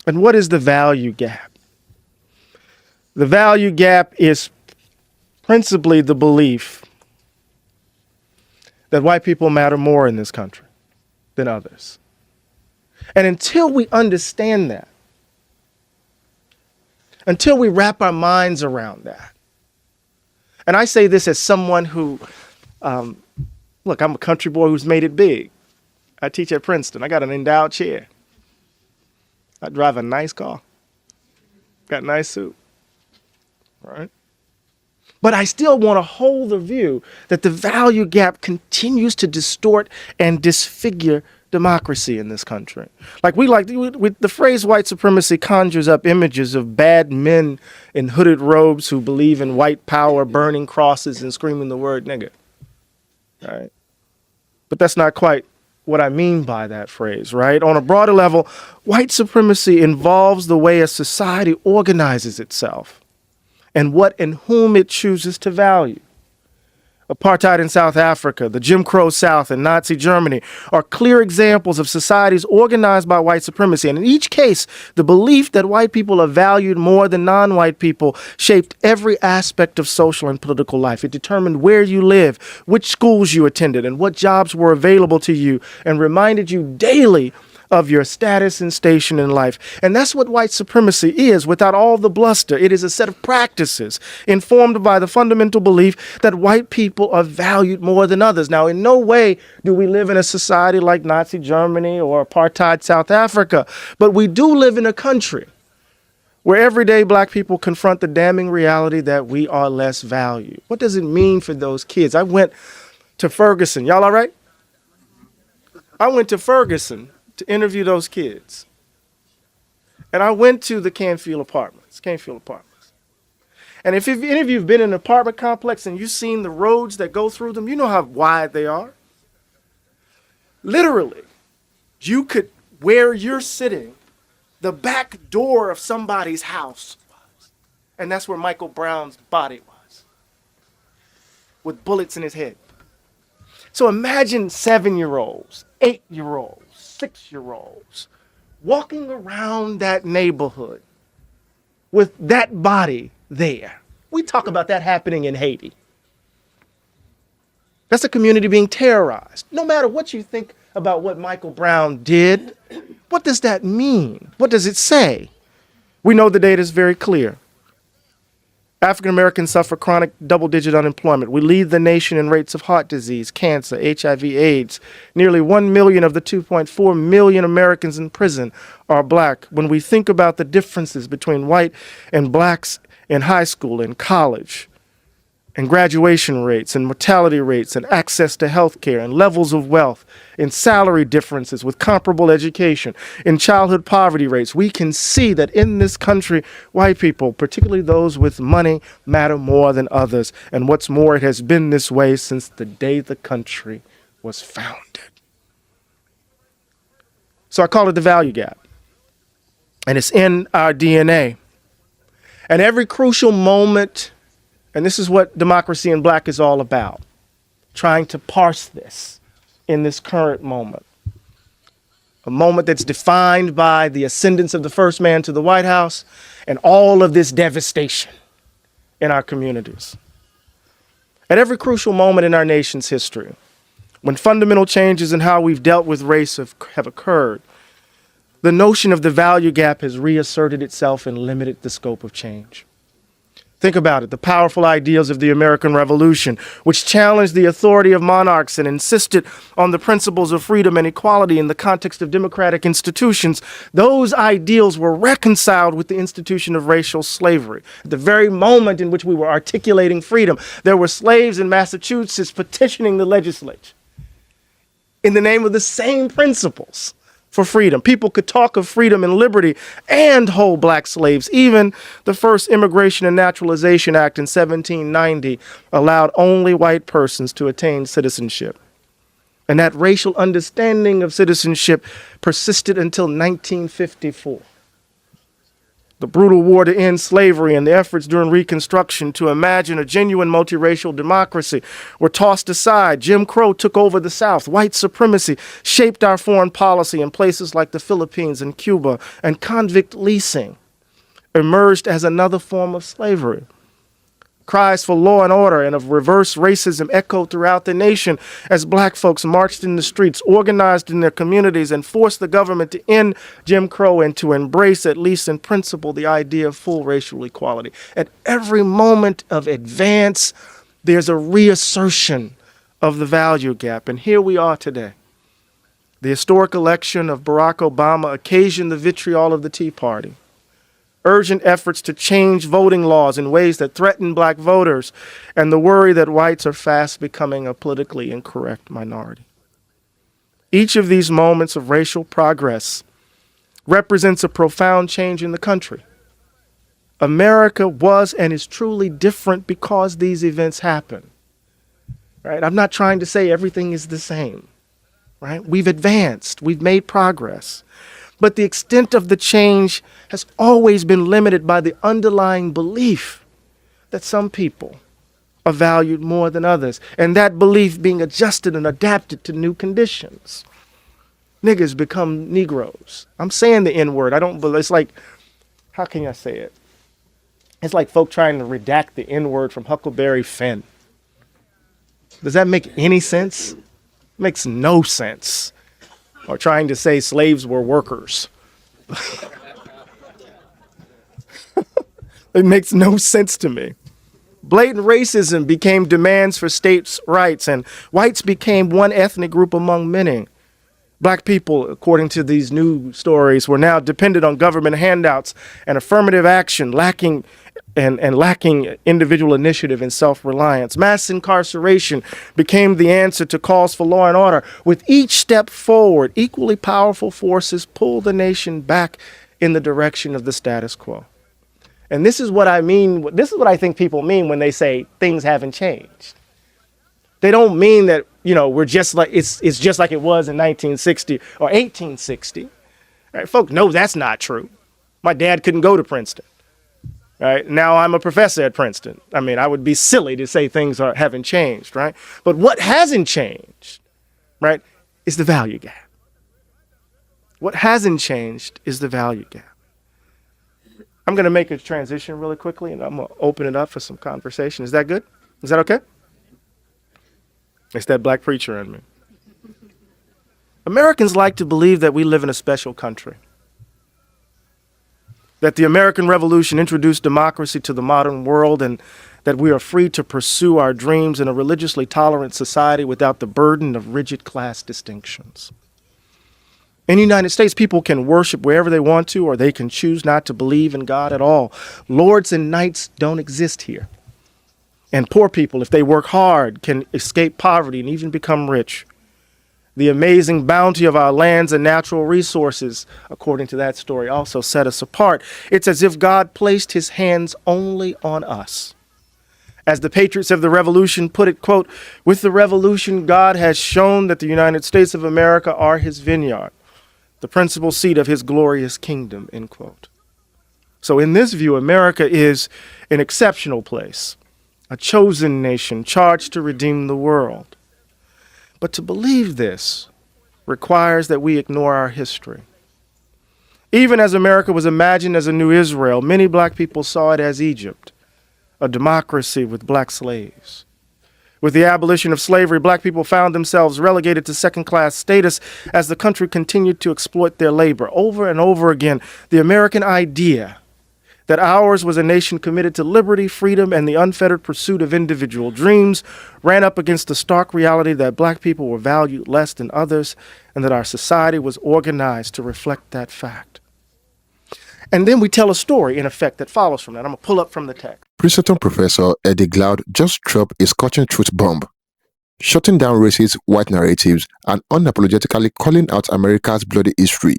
And what is the value gap? The value gap is principally the belief that white people matter more in this country than others. And until we understand that, until we wrap our minds around that, and I say this as someone who, look, I'm a country boy who's made it big. I teach at Princeton. I got an endowed chair. I drive a nice car. Got a nice suit. All right? But I still want to hold the view that the value gap continues to distort and disfigure democracy in this country. Like the phrase white supremacy conjures up images of bad men in hooded robes who believe in white power, burning crosses and screaming the word nigger. All right? But that's not quite what I mean by that phrase, right? On a broader level, white supremacy involves the way a society organizes itself and what and whom it chooses to value. Apartheid in South Africa, the Jim Crow South, and Nazi Germany are clear examples of societies organized by white supremacy. And in each case, the belief that white people are valued more than non-white people shaped every aspect of social and political life. It determined where you live, which schools you attended, and what jobs were available to you, and reminded you daily of your status and station in life. And that's what white supremacy is without all the bluster. It is a set of practices informed by the fundamental belief that white people are valued more than others. Now, in no way do we live in a society like Nazi Germany or apartheid South Africa, but we do live in a country where every day black people confront the damning reality that we are less valued. What does it mean for those kids? I went to Ferguson. Y'all all right? I went to Ferguson to interview those kids. And I went to the Canfield Apartments. And if any of you have been in an apartment complex and you've seen the roads that go through them, you know how wide they are. Literally, you could, where you're sitting, the back door of somebody's house was. And that's where Michael Brown's body was, with bullets in his head. So imagine 7-year-olds, 8-year-olds, 6-year-olds walking around that neighborhood with that body there. We talk about that happening in Haiti. That's a community being terrorized. No matter what you think about what Michael Brown did, what does that mean? What does it say? We know the data is very clear. African Americans suffer chronic double-digit unemployment. We lead the nation in rates of heart disease, cancer, HIV, AIDS. Nearly 1 million of the 2.4 million Americans in prison are black. When we think about the differences between white and blacks in high school and college, and graduation rates and mortality rates and access to health care and levels of wealth and salary differences with comparable education and childhood poverty rates, we can see that in this country, white people, particularly those with money, matter more than others. And what's more, it has been this way since the day the country was founded. So I call it the value gap. And it's in our DNA. And every crucial moment, and this is what democracy in black is all about, trying to parse this in this current moment. A moment that's defined by the ascendance of the first man to the White House and all of this devastation in our communities. At every crucial moment in our nation's history, when fundamental changes in how we've dealt with race have occurred, the notion of the value gap has reasserted itself and limited the scope of change. Think about it, the powerful ideals of the American Revolution, which challenged the authority of monarchs and insisted on the principles of freedom and equality in the context of democratic institutions, those ideals were reconciled with the institution of racial slavery. At the very moment in which we were articulating freedom, there were slaves in Massachusetts petitioning the legislature in the name of the same principles for freedom. People could talk of freedom and liberty and hold black slaves. Even the first Immigration and Naturalization Act in 1790 allowed only white persons to attain citizenship. And that racial understanding of citizenship persisted until 1954. The brutal war to end slavery and the efforts during Reconstruction to imagine a genuine multiracial democracy were tossed aside. Jim Crow took over the South. White supremacy shaped our foreign policy in places like the Philippines and Cuba, and convict leasing emerged as another form of slavery. Cries for law and order and of reverse racism echoed throughout the nation as black folks marched in the streets, organized in their communities, and forced the government to end Jim Crow and to embrace, at least in principle, the idea of full racial equality. At every moment of advance, there's a reassertion of the value gap. And here we are today. The historic election of Barack Obama occasioned the vitriol of the Tea Party. Urgent efforts to change voting laws in ways that threaten black voters, and the worry that whites are fast becoming a politically incorrect minority. Each of these moments of racial progress represents a profound change in the country. America was and is truly different because these events happen. Right? I'm not trying to say everything is the same. Right? We've advanced, we've made progress. But the extent of the change has always been limited by the underlying belief that some people are valued more than others, and that belief being adjusted and adapted to new conditions. Niggas become Negroes. I'm saying the N-word. It's like, how can I say it? It's like folk trying to redact the N-word from Huckleberry Finn. Does that make any sense? Makes no sense. Or trying to say slaves were workers. It makes no sense to me. Blatant racism became demands for states' rights, and whites became one ethnic group among many. Black people, according to these new stories, were now dependent on government handouts and affirmative action, lacking individual initiative and self-reliance. Mass incarceration became the answer to calls for law and order. With each step forward, equally powerful forces pulled the nation back in the direction of the status quo. And this is what I mean. This is what I think people mean when they say things haven't changed. They don't mean that, we're just like, it's just like it was in 1960 or 1860. Right? Folk know that's not true. My dad couldn't go to Princeton. Right? Now I'm a professor at Princeton. I mean, I would be silly to say things haven't changed, right? But what hasn't changed, right, is the value gap. What hasn't changed is the value gap. I'm going to make a transition really quickly, and I'm going to open it up for some conversation. Is that good? Is that okay? It's that black preacher in me. Americans like to believe that we live in a special country, that the American Revolution introduced democracy to the modern world, and that we are free to pursue our dreams in a religiously tolerant society without the burden of rigid class distinctions. In the United States, people can worship wherever they want to, or they can choose not to believe in God at all. Lords and knights don't exist here. And poor people, if they work hard, can escape poverty and even become rich. The amazing bounty of our lands and natural resources, according to that story, also set us apart. It's as if God placed his hands only on us. As the patriots of the revolution put it, quote, "With the revolution, God has shown that the United States of America are his vineyard, the principal seat of his glorious kingdom," end quote. So in this view, America is an exceptional place, a chosen nation charged to redeem the world. But to believe this requires that we ignore our history. Even as America was imagined as a new Israel, many black people saw it as Egypt, a democracy with black slaves. With the abolition of slavery, black people found themselves relegated to second-class status as the country continued to exploit their labor. Over and over again, the American idea that ours was a nation committed to liberty, freedom, and the unfettered pursuit of individual dreams ran up against the stark reality that black people were valued less than others, and that our society was organized to reflect that fact. And then we tell a story, in effect, that follows from that. I'm going to pull up from the text. Princeton Professor Eddie Glaude just dropped a scorching truth bomb, shutting down racist white narratives and unapologetically calling out America's bloody history.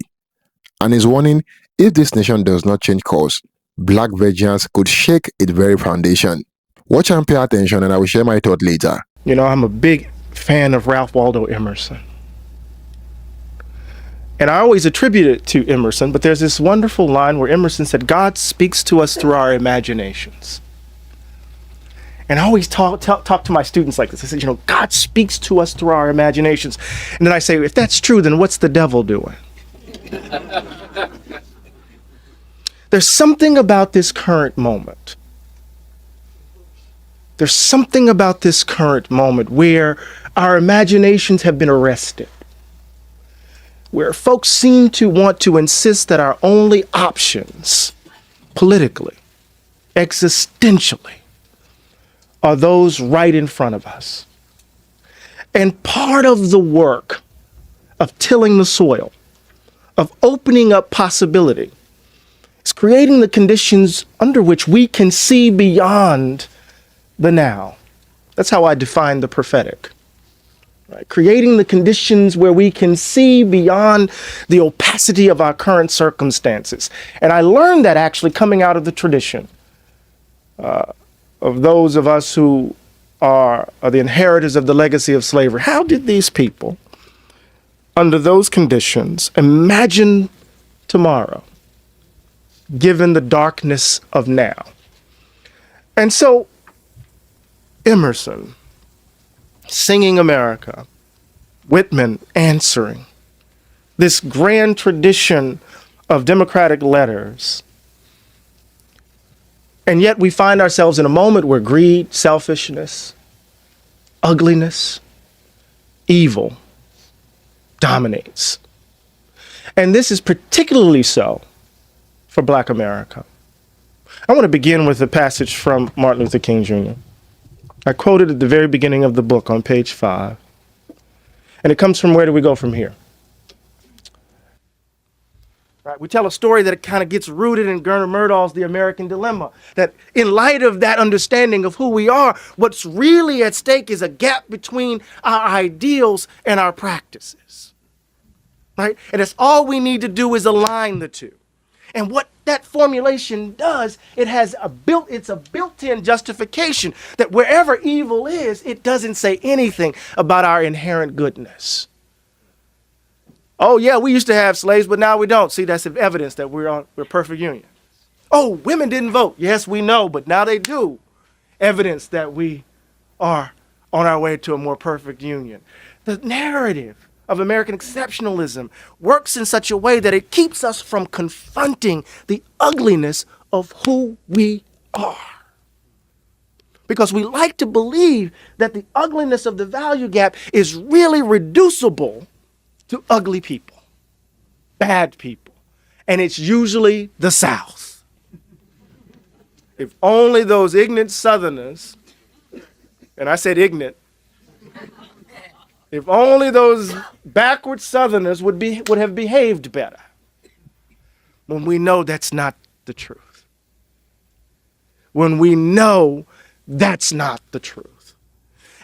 And is warning, if this nation does not change course, black vengeance could shake its very foundation. Watch and pay attention, and I will share my thought later. I'm a big fan of Ralph Waldo Emerson. And I always attribute it to Emerson, but there's this wonderful line where Emerson said, God speaks to us through our imaginations. And I always talk to my students like this. I said, God speaks to us through our imaginations. And then I say, if that's true, then what's the devil doing? There's something about this current moment. There's something about this current moment where our imaginations have been arrested, where folks seem to want to insist that our only options, politically, existentially, are those right in front of us. And part of the work of tilling the soil, of opening up possibility, is creating the conditions under which we can see beyond the now. That's how I define the prophetic. Right? Creating the conditions where we can see beyond the opacity of our current circumstances. And I learned that actually coming out of the tradition of those of us who are the inheritors of the legacy of slavery. How did these people, under those conditions, imagine tomorrow, given the darkness of now? And so, Emerson, Singing America, Whitman answering, this grand tradition of democratic letters. And yet we find ourselves in a moment where greed, selfishness, ugliness, evil dominates. And this is particularly so for Black America. I want to begin with a passage from Martin Luther King Jr. I quoted at the very beginning of the book on page 5. And it comes from, where do we go from here? Right, we tell a story that it kind of gets rooted in Gernot Myrdal's The American Dilemma. That in light of that understanding of who we are, what's really at stake is a gap between our ideals and our practices. Right? And that's all we need to do is align the two. And what that formulation does, it's a built-in justification that wherever evil is, it doesn't say anything about our inherent goodness. Oh yeah, we used to have slaves, but now we don't. See, that's evidence that we're perfect union. Oh, women didn't vote. Yes, we know, but now they do. Evidence that we are on our way to a more perfect union. The narrative of American exceptionalism works in such a way that it keeps us from confronting the ugliness of who we are. Because we like to believe that the ugliness of the value gap is really reducible to ugly people, bad people, and it's usually the South. If only those ignorant Southerners, and I said ignorant, if only those backward Southerners would have behaved better, when we know that's not the truth. When we know that's not the truth.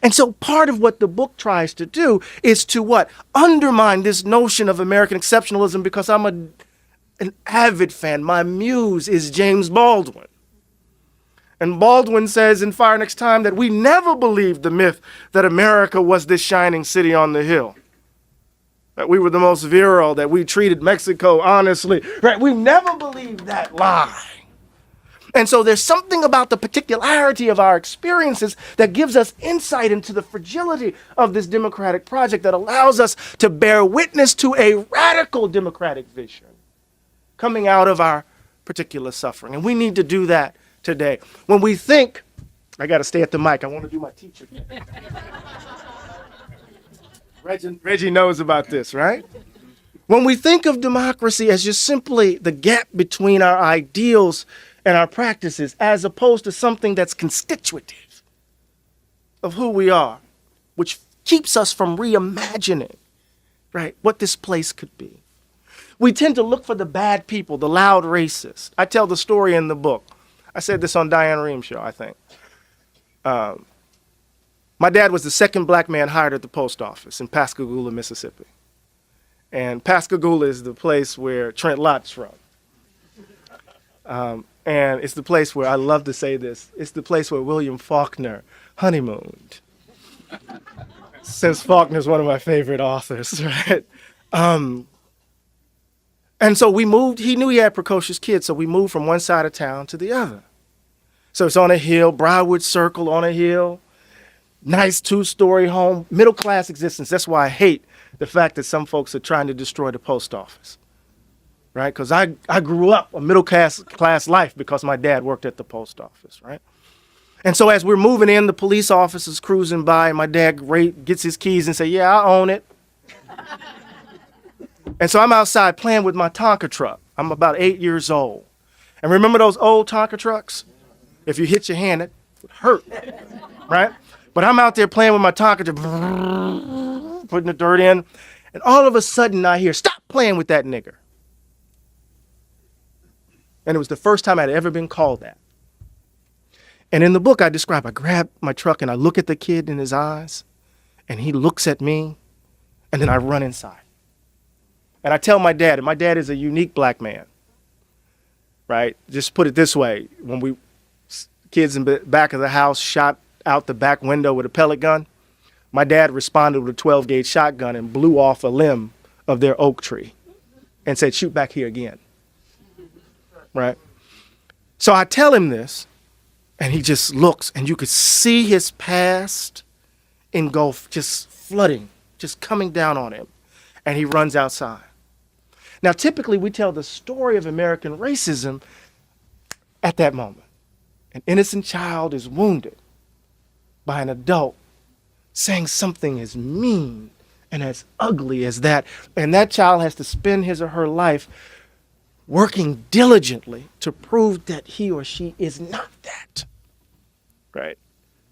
And so part of what the book tries to do is to what? Undermine this notion of American exceptionalism, because I'm an avid fan. My muse is James Baldwin. And Baldwin says in Fire Next Time that we never believed the myth that America was this shining city on the hill. That we were the most virile, that we treated Mexico honestly. Right? We never believed that lie. And so there's something about the particularity of our experiences that gives us insight into the fragility of this democratic project that allows us to bear witness to a radical democratic vision coming out of our particular suffering. And we need to do that today. When we think, I got to stay at the mic. I want to do my teacher thing. Reggie knows about this, right? When we think of democracy as just simply the gap between our ideals and our practices, as opposed to something that's constitutive of who we are, which keeps us from reimagining, right, what this place could be. We tend to look for the bad people, the loud racists. I tell the story in the book. I said this on Diane Reham's show, I think. My dad was the second black man hired at the post office in Pascagoula, Mississippi. And Pascagoula is the place where Trent Lott's from. And it's the place where, I love to say this, it's the place where William Faulkner honeymooned. Since Faulkner's one of my favorite authors, right? And so we moved, he knew he had precocious kids, so we moved from one side of town to the other. So it's on a hill, Briarwood Circle on a hill, nice 2-story home, middle class existence. That's why I hate the fact that some folks are trying to destroy the post office, right? Because I grew up a middle class life because my dad worked at the post office, right? And so as we're moving in, the police officers cruising by, and my dad gets his keys and say, yeah, I own it. And so I'm outside playing with my Tonka truck. I'm about 8 years old. And remember those old Tonka trucks? If you hit your hand, it would hurt, right? But I'm out there playing with my Tonka truck, putting the dirt in. And all of a sudden I hear, stop playing with that nigger. And it was the first time I'd ever been called that. And in the book I grab my truck and I look at the kid in his eyes and he looks at me and then I run inside. And I tell my dad, and my dad is a unique black man, right? Just put it this way, when kids in the back of the house shot out the back window with a pellet gun, my dad responded with a 12-gauge shotgun and blew off a limb of their oak tree and said, shoot back here again, right? So I tell him this, and he just looks, and you could see his past engulf, just flooding, just coming down on him, and he runs outside. Now, typically, we tell the story of American racism at that moment. An innocent child is wounded by an adult saying something as mean and as ugly as that, and that child has to spend his or her life working diligently to prove that he or she is not that, right?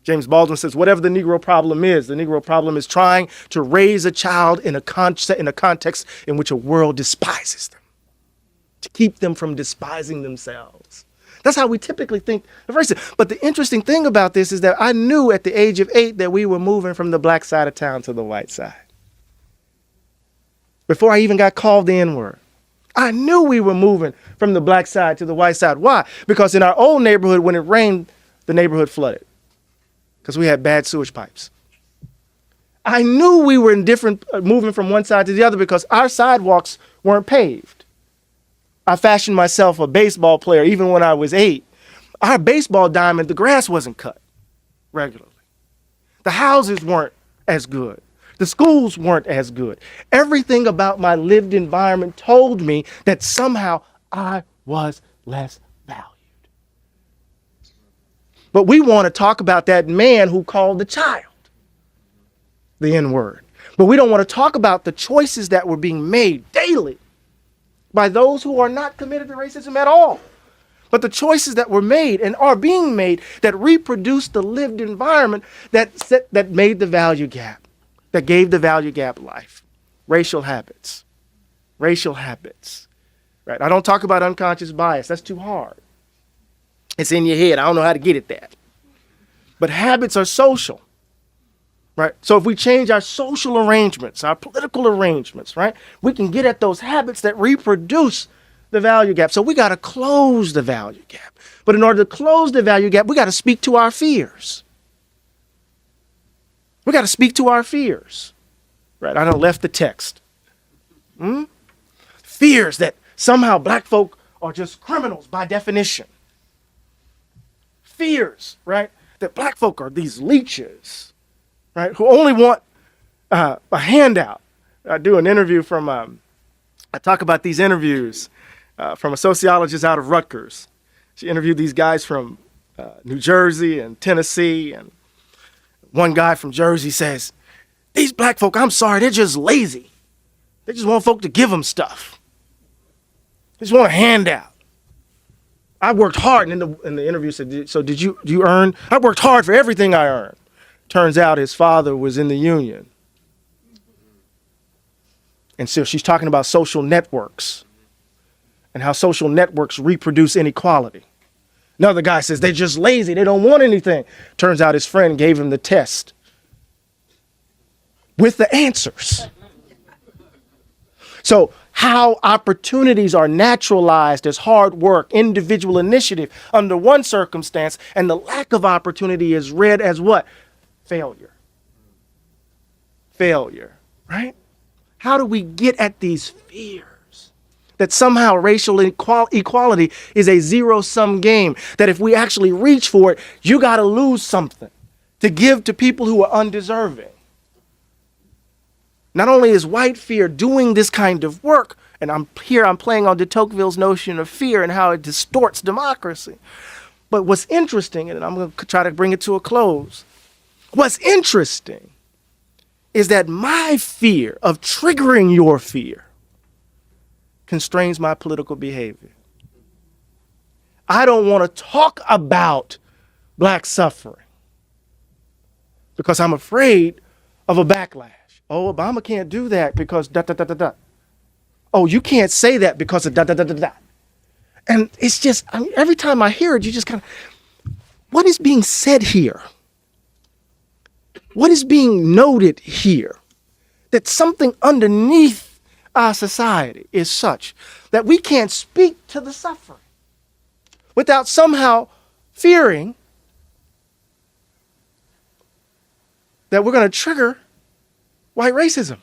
James Baldwin says, whatever the Negro problem is, the Negro problem is trying to raise a child in a context in which a world despises them, to keep them from despising themselves. That's how we typically think of racism. But the interesting thing about this is that I knew at the age of 8 that we were moving from the black side of town to the white side. Before I even got called the N-word, I knew we were moving from the black side to the white side. Why? Because in our old neighborhood, when it rained, the neighborhood flooded because we had bad sewage pipes. I knew we were moving from one side to the other because our sidewalks weren't paved. I fashioned myself a baseball player even when I was 8. Our baseball diamond, the grass wasn't cut regularly. The houses weren't as good. The schools weren't as good. Everything about my lived environment told me that somehow I was less valued. But we want to talk about that man who called the child the N-word. But we don't want to talk about the choices that were being made daily by those who are not committed to racism at all. But the choices that were made and are being made that reproduce the lived environment that made the value gap, that gave the value gap life. Racial habits. Racial habits. Right? I don't talk about unconscious bias. That's too hard. It's in your head. I don't know how to get at that. But habits are social. Right? So if we change our social arrangements, our political arrangements, right, we can get at those habits that reproduce the value gap. So we got to close the value gap. But in order to close the value gap, we got to speak to our fears. We got to speak to our fears. Right? I done left the text. Fears that somehow black folk are just criminals by definition. Fears, right, that black folk are these leeches, right, who only want a handout. I do an interview I talk about these interviews from a sociologist out of Rutgers. She interviewed these guys from New Jersey and Tennessee, and one guy from Jersey says, these black folk, I'm sorry, they're just lazy. They just want folk to give them stuff. They just want a handout. I worked hard, and in the interview said, so did you earn? I worked hard for everything I earned. Turns out his father was in the union. And so she's talking about social networks and how social networks reproduce inequality. Another guy says they're just lazy, they don't want anything. Turns out his friend gave him the test with the answers. So how opportunities are naturalized as hard work, individual initiative under one circumstance, and the lack of opportunity is read as what? Failure. Failure, right? How do we get at these fears? that somehow racial equality is a zero-sum game, that if we actually reach for it, you got to lose something to give to people who are undeserving. Not only is white fear doing this kind of work, and I'm playing on de Tocqueville's notion of fear and how it distorts democracy, but what's interesting, and I'm going to try to bring it to a close, what's interesting is that my fear of triggering your fear constrains my political behavior. I don't want to talk about black suffering because I'm afraid of a backlash. Oh, Obama can't do that because da da da da da. Oh, you can't say that because of da da da da da. And it's just, I mean, every time I hear it, you just kind of, what is being said here? What is being noted here? That something underneath our society is such that we can't speak to the suffering without somehow fearing that we're going to trigger white racism.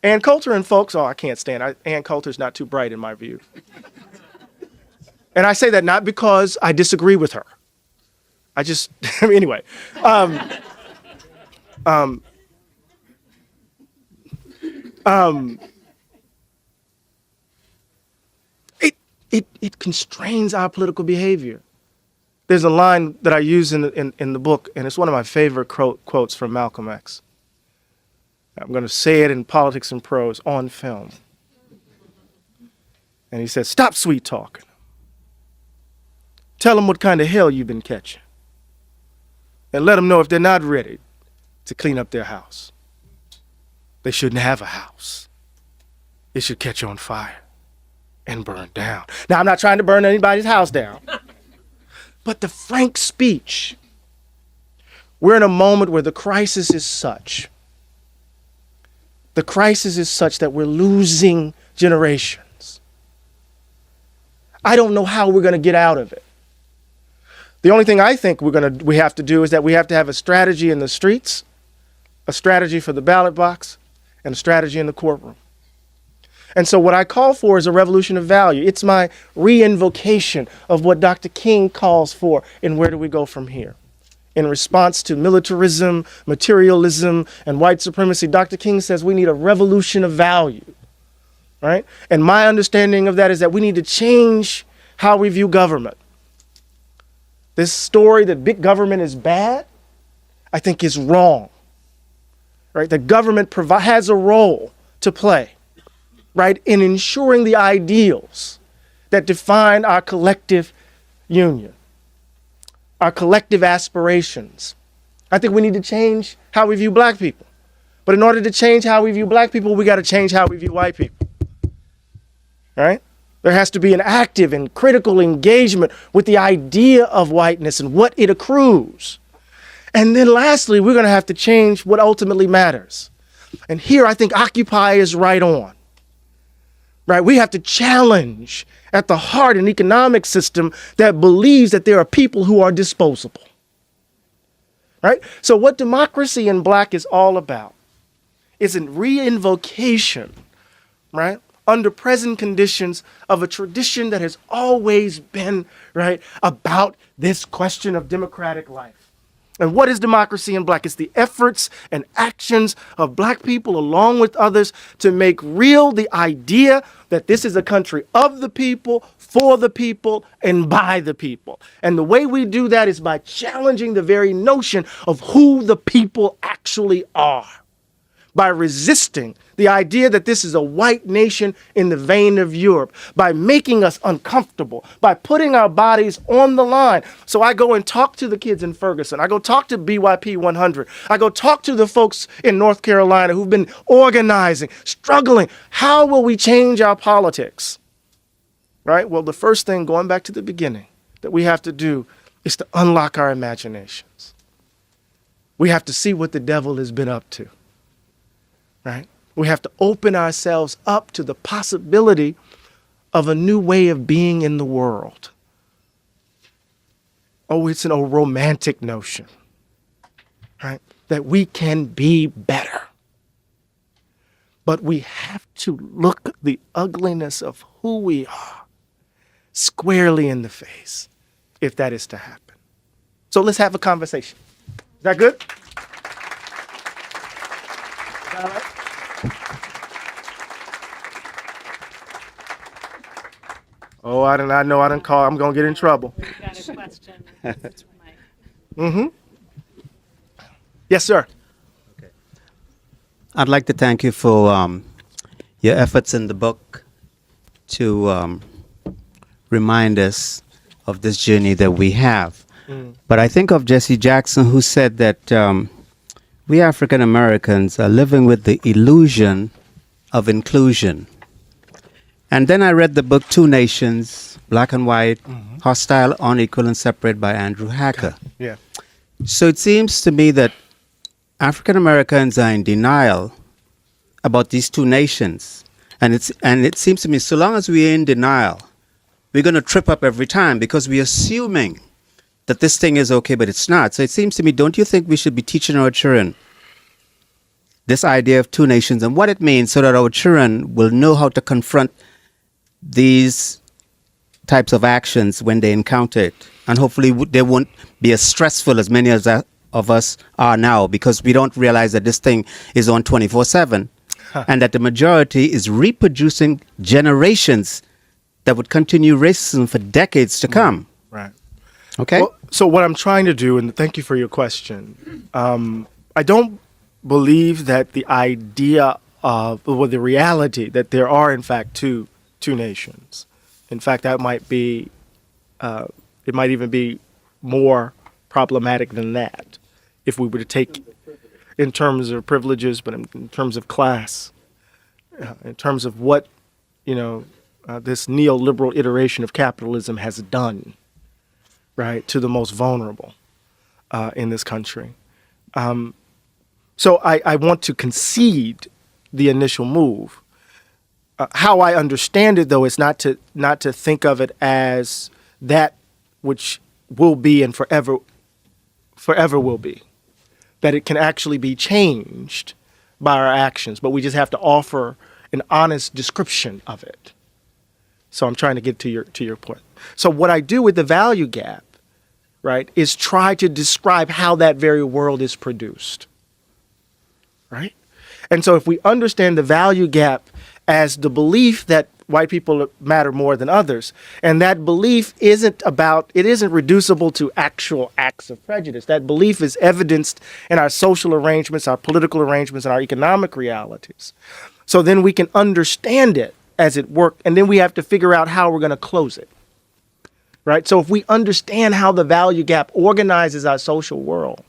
Ann Coulter and folks, oh, I can't stand Ann Coulter's not too bright in my view. And I say that not because I disagree with her. I just, I mean, anyway. It constrains our political behavior. There's a line that I use in the book, and it's one of my favorite quotes from Malcolm X. I'm going to say it in Politics and Prose on film. And he says, stop sweet talking. Tell them what kind of hell you've been catching. And let them know if they're not ready to clean up their house. They shouldn't have a house. It should catch on fire and burn down. Now, I'm not trying to burn anybody's house down. But the frank speech, we're in a moment where the crisis is such. The crisis is such that we're losing generations. I don't know how we're going to get out of it. The only thing I think we have to do is that we have to have a strategy in the streets, a strategy for the ballot box, and a strategy in the courtroom. And so what I call for is a revolution of value. It's my re-invocation of what Dr. King calls for in Where Do We Go From Here? In response to militarism, materialism, and white supremacy, Dr. King says we need a revolution of value, right? And my understanding of that is that we need to change how we view government. This story that big government is bad, I think is wrong, right? The government has a role to play, right, in ensuring the ideals that define our collective union, our collective aspirations. I think we need to change how we view black people. But in order to change how we view black people, we got to change how we view white people, right? There has to be an active and critical engagement with the idea of whiteness and what it accrues. And then lastly, we're going to have to change what ultimately matters. And here I think Occupy is right on. Right? We have to challenge at the heart an economic system that believes that there are people who are disposable. Right? So what Democracy in Black is all about is a re-invocation, right, under present conditions of a tradition that has always been, right, about this question of democratic life. And what is Democracy in Black? It's the efforts and actions of black people along with others to make real the idea that this is a country of the people, for the people, and by the people. And the way we do that is by challenging the very notion of who the people actually are, by resisting the idea that this is a white nation in the vein of Europe, by making us uncomfortable, by putting our bodies on the line. So I go and talk to the kids in Ferguson. I go talk to BYP 100. I go talk to the folks in North Carolina who've been organizing, struggling. How will we change our politics? Right? Well, the first thing, going back to the beginning, that we have to do is to unlock our imaginations. We have to see what the devil has been up to. Right? We have to open ourselves up to the possibility of a new way of being in the world. Oh, it's a romantic notion, right? That we can be better. But we have to look the ugliness of who we are squarely in the face if that is to happen. So let's have a conversation. Is that good? Is that all right? Oh, I know I didn't call. I'm going to get in trouble. We got a question. Mike. Mm-hmm. Yes, sir. I'd like to thank you for your efforts in the book to remind us of this journey that we have. But I think of Jesse Jackson, who said that we African Americans are living with the illusion of inclusion. And then I read the book Two Nations, Black and White, Hostile, Unequal, and Separate by Andrew Hacker. Yeah. So it seems to me that African Americans are in denial about these two nations. And it seems to me, so long as we're in denial, we're going to trip up every time because we're assuming that this thing is okay, but it's not. So it seems to me, don't you think we should be teaching our children this idea of two nations and what it means so that our children will know how to confront these types of actions when they encounter it? And hopefully they won't be as stressful as many of us are now, because we don't realize that this thing is on 24/7 and that the majority is reproducing generations that would continue racism for decades to come. Right. Okay? Well, so what I'm trying to do, and thank you for your question, I don't believe that the idea of, or the reality that there are in fact two nations. In fact, that might be, it might even be more problematic than that if we were to take in terms of privileges, but in terms of class, in terms of what, this neoliberal iteration of capitalism has done, right, to the most vulnerable in this country. So I want to concede the initial move. How I understand it, though, is not to think of it as that which will be and forever will be. That it can actually be changed by our actions, but we just have to offer an honest description of it. So I'm trying to get to your point. So what I do with the value gap, right, is try to describe how that very world is produced, right? And so if we understand the value gap as the belief that white people matter more than others, and that belief isn't reducible to actual acts of prejudice. That belief is evidenced in our social arrangements, our political arrangements, and our economic realities. So then we can understand it as it worked, and then we have to figure out how we're going to close it, right? So if we understand how the value gap organizes our social world,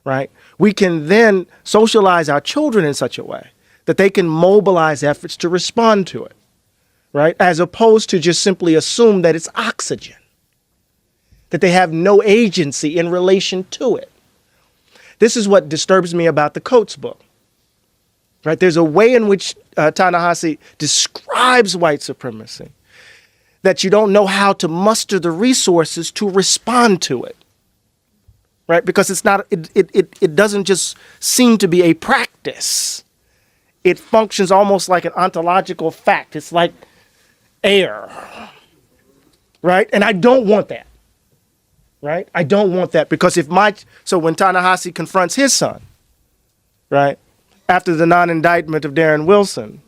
right, we can then socialize our children in such a way that they can mobilize efforts to respond to it, right? As opposed to just simply assume that it's oxygen, that they have no agency in relation to it. This is what disturbs me about the Coates book, right? There's a way in which Ta-Nehisi describes white supremacy that you don't know how to muster the resources to respond to it, right? Because it's not, it doesn't just seem to be a practice. It functions almost like an ontological fact. It's like air, right? And I don't want that, right? I don't want that because so when Ta-Nehisi confronts his son, right, after the non-indictment of Darren Wilson,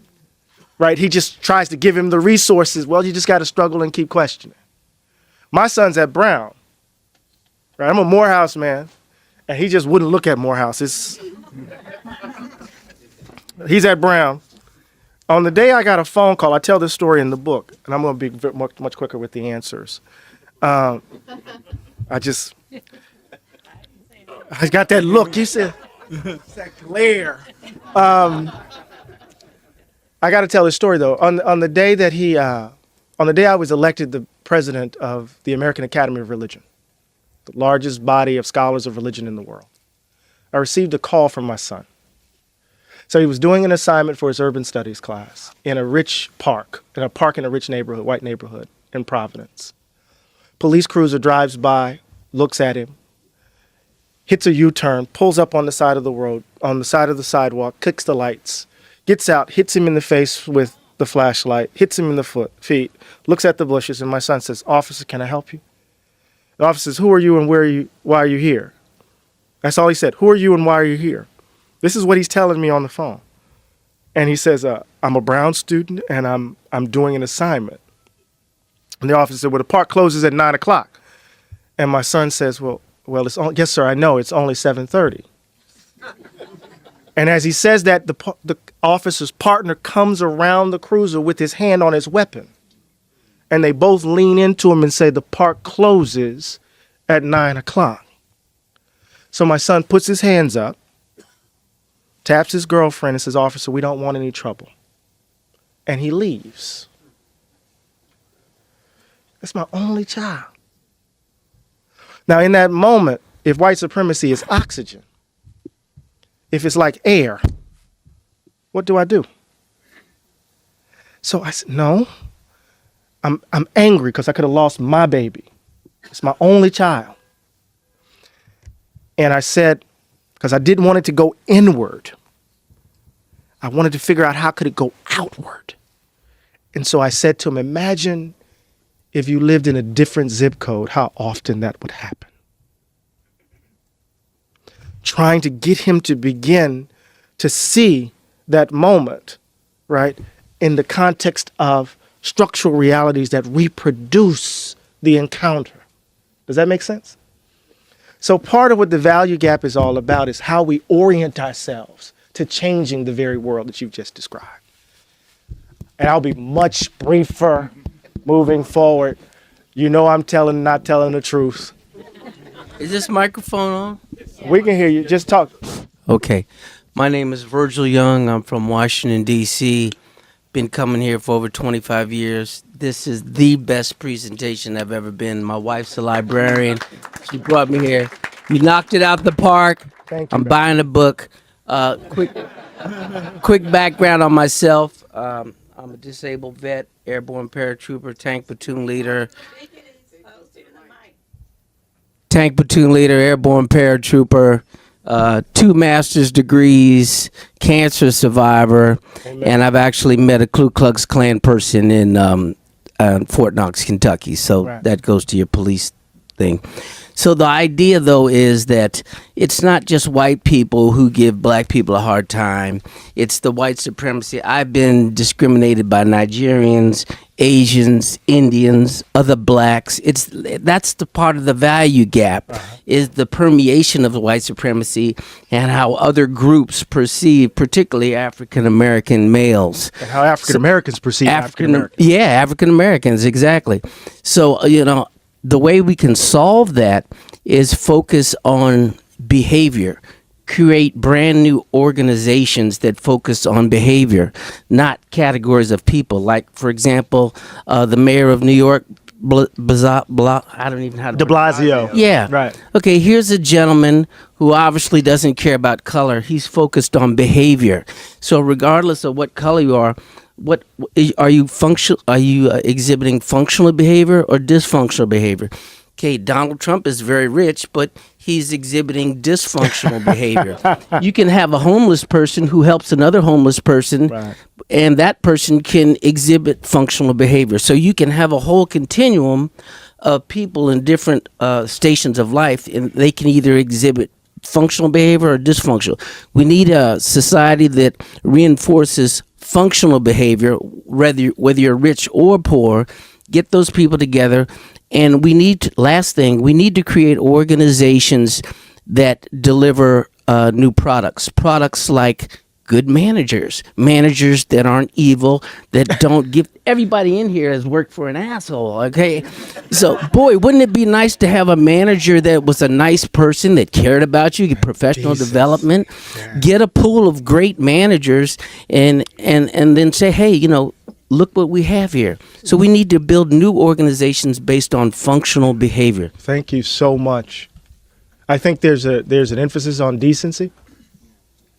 right, he just tries to give him the resources. Well, you just got to struggle and keep questioning. My son's at Brown, right? I'm a Morehouse man, and he just wouldn't look at Morehouse. He's at Brown. On the day I got a phone call, I tell this story in the book, and I'm going to be much quicker with the answers. I got that look. You said, that glare. I got to tell this story, though. On the day that on the day I was elected the president of the American Academy of Religion, the largest body of scholars of religion in the world, I received a call from my son. So he was doing an assignment for his urban studies class in a rich park, in a rich neighborhood, white neighborhood in Providence. Police cruiser drives by, looks at him, hits a U-turn, pulls up on the side of the road, on the side of the sidewalk, kicks the lights, gets out, hits him in the face with the flashlight, hits him in the feet, looks at the bushes, and my son says, "Officer, can I help you?" The officer says, "Who are you and why are you here?" That's all he said. "Who are you and why are you here?" This is what he's telling me on the phone. And he says, "I'm a Brown student and I'm doing an assignment." And the officer said, "Well, the park closes at 9:00. And my son says, well, it's only, "Yes, sir, I know, it's only 7:30. And as he says that, the officer's partner comes around the cruiser with his hand on his weapon. And they both lean into him and say, "The park closes at 9:00. So my son puts his hands up, taps his girlfriend and says, "Officer, we don't want any trouble." And he leaves. That's my only child. Now, in that moment, if white supremacy is oxygen, if it's like air, what do I do? So I said, no, I'm angry because I could have lost my baby. It's my only child. And I said, because I didn't want it to go inward, I wanted to figure out how could it go outward. And so I said to him, imagine if you lived in a different zip code, how often that would happen. Trying to get him to begin to see that moment, right, in the context of structural realities that reproduce the encounter. Does that make sense? So part of what the value gap is all about is how we orient ourselves to changing the very world that you've just described. And I'll be much briefer moving forward. You know I'm not telling the truth. Is this microphone on? We can hear you. Just talk. Okay. My name is Virgil Young. I'm from Washington, D.C. Been coming here for over 25 years. This is the best presentation I've ever been. My wife's a librarian. She brought me here. You knocked it out the park. Thank you. I'm buying a book. Quick background on myself. I'm a disabled vet, airborne paratrooper, tank platoon leader. Airborne paratrooper, 2 master's degrees, cancer survivor, and I've actually met a Ku Klux Klan person in Fort Knox, Kentucky. So Right. that goes to your police thing. So the idea, though, is that it's not just white people who give black people a hard time. It's the white supremacy. I've been discriminated by Nigerians, Asians, Indians, other blacks. That's the part of the value gap, is the permeation of the white supremacy and how other groups perceive, particularly African American males. And how African Americans perceive African Americans. Yeah, African Americans, exactly. So, the way we can solve that is focus on behavior, create brand new organizations that focus on behavior, not categories of people. Like, for example, the mayor of New York, I don't even know how to... De Blasio. Yeah. Right. Okay, here's a gentleman who obviously doesn't care about color. He's focused on behavior. So regardless of what color you are, what are you exhibiting functional behavior or dysfunctional behavior? Okay, Donald Trump is very rich, but he's exhibiting dysfunctional behavior. You can have a homeless person who helps another homeless person, Right. and that person can exhibit functional behavior. So you can have a whole continuum of people in different stations of life, and they can either exhibit functional behavior or dysfunctional. We need a society that reinforces functional behavior, whether you're rich or poor. Get those people together. And we need to create organizations that deliver new products like good managers that aren't evil, that don't give. Everybody in here has worked for an asshole, okay? So, boy, wouldn't it be nice to have a manager that was a nice person, that cared about you, get professional development, get a pool of great managers, and then say, hey, look what we have here. So we need to build new organizations based on functional behavior. Thank you so much. I think there's an emphasis on decency.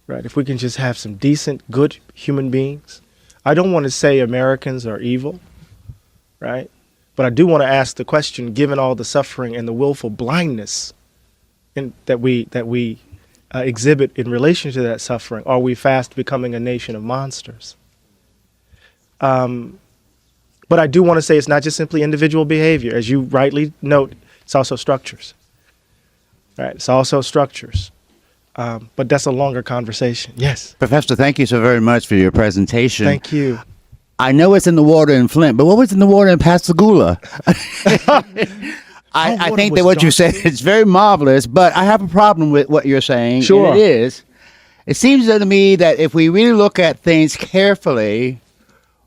Right. If we can just have some decent, good human beings. I don't want to say Americans are evil, right? But I do want to ask the question, given all the suffering and the willful blindness that we exhibit in relation to that suffering? Are we fast becoming a nation of monsters? But I do want to say it's not just simply individual behavior. As you rightly note, it's also structures. Right? It's also structures. But that's a longer conversation. Yes. Professor, thank you so very much for your presentation. Thank you. I know it's in the water in Flint, but what was in the water in Pascagoula? I water think was that what you dark. said is very marvelous, but I have a problem with what you're saying. Sure. And it seems to me that if we really look at things carefully,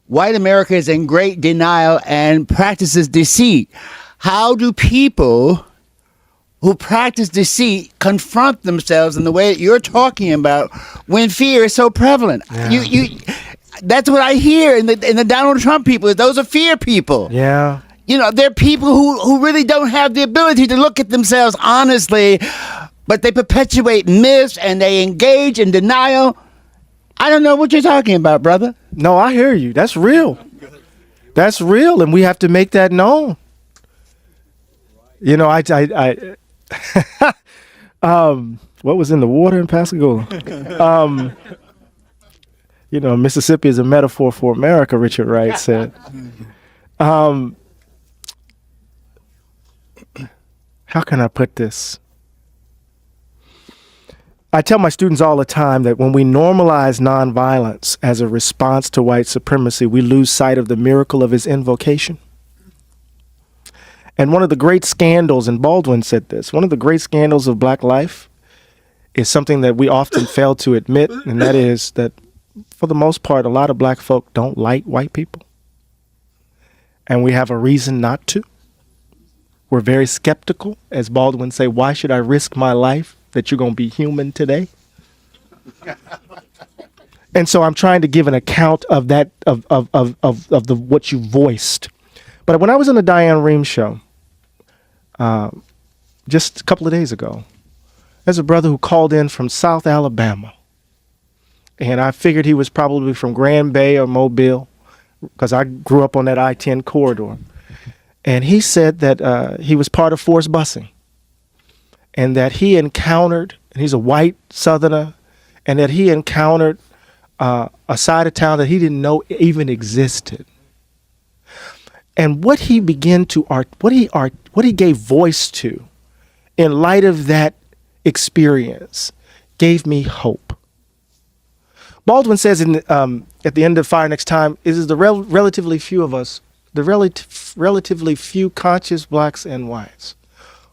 white America is in great denial and practices deceit. How do people who practice deceit confront themselves in the way that you're talking about when fear is so prevalent? Yeah. That's what I hear in the Donald Trump people. Those are fear people. Yeah. You know, they're people who really don't have the ability to look at themselves honestly, but they perpetuate myths and they engage in denial. I don't know what you're talking about, brother. No, I hear you. That's real. That's real, and we have to make that known. You know, what was in the water in Pascagoula? You know, Mississippi is a metaphor for America, Richard Wright said. How can I put this? I tell my students all the time that when we normalize nonviolence as a response to white supremacy, we lose sight of the miracle of his invocation. And one of the great scandals, and Baldwin said this, one of the great scandals of black life is something that we often fail to admit, and that is that for the most part, a lot of black folk don't like white people. And we have a reason not to. We're very skeptical. As Baldwin say, why should I risk my life that you're going to be human today? And so I'm trying to give an account of that, of the what you voiced. But when I was on the Diane Rehm show, just a couple of days ago, there's a brother who called in from South Alabama. And I figured he was probably from Grand Bay or Mobile, because I grew up on that I-10 corridor. And he said that he was part of forced busing, and that he encountered, and he's a white Southerner, and that he encountered a side of town that he didn't know even existed. And what he began to what he gave voice to, in light of that experience, gave me hope. Baldwin says at the end of Fire Next Time, it is the relatively few of us, the relatively few conscious blacks and whites,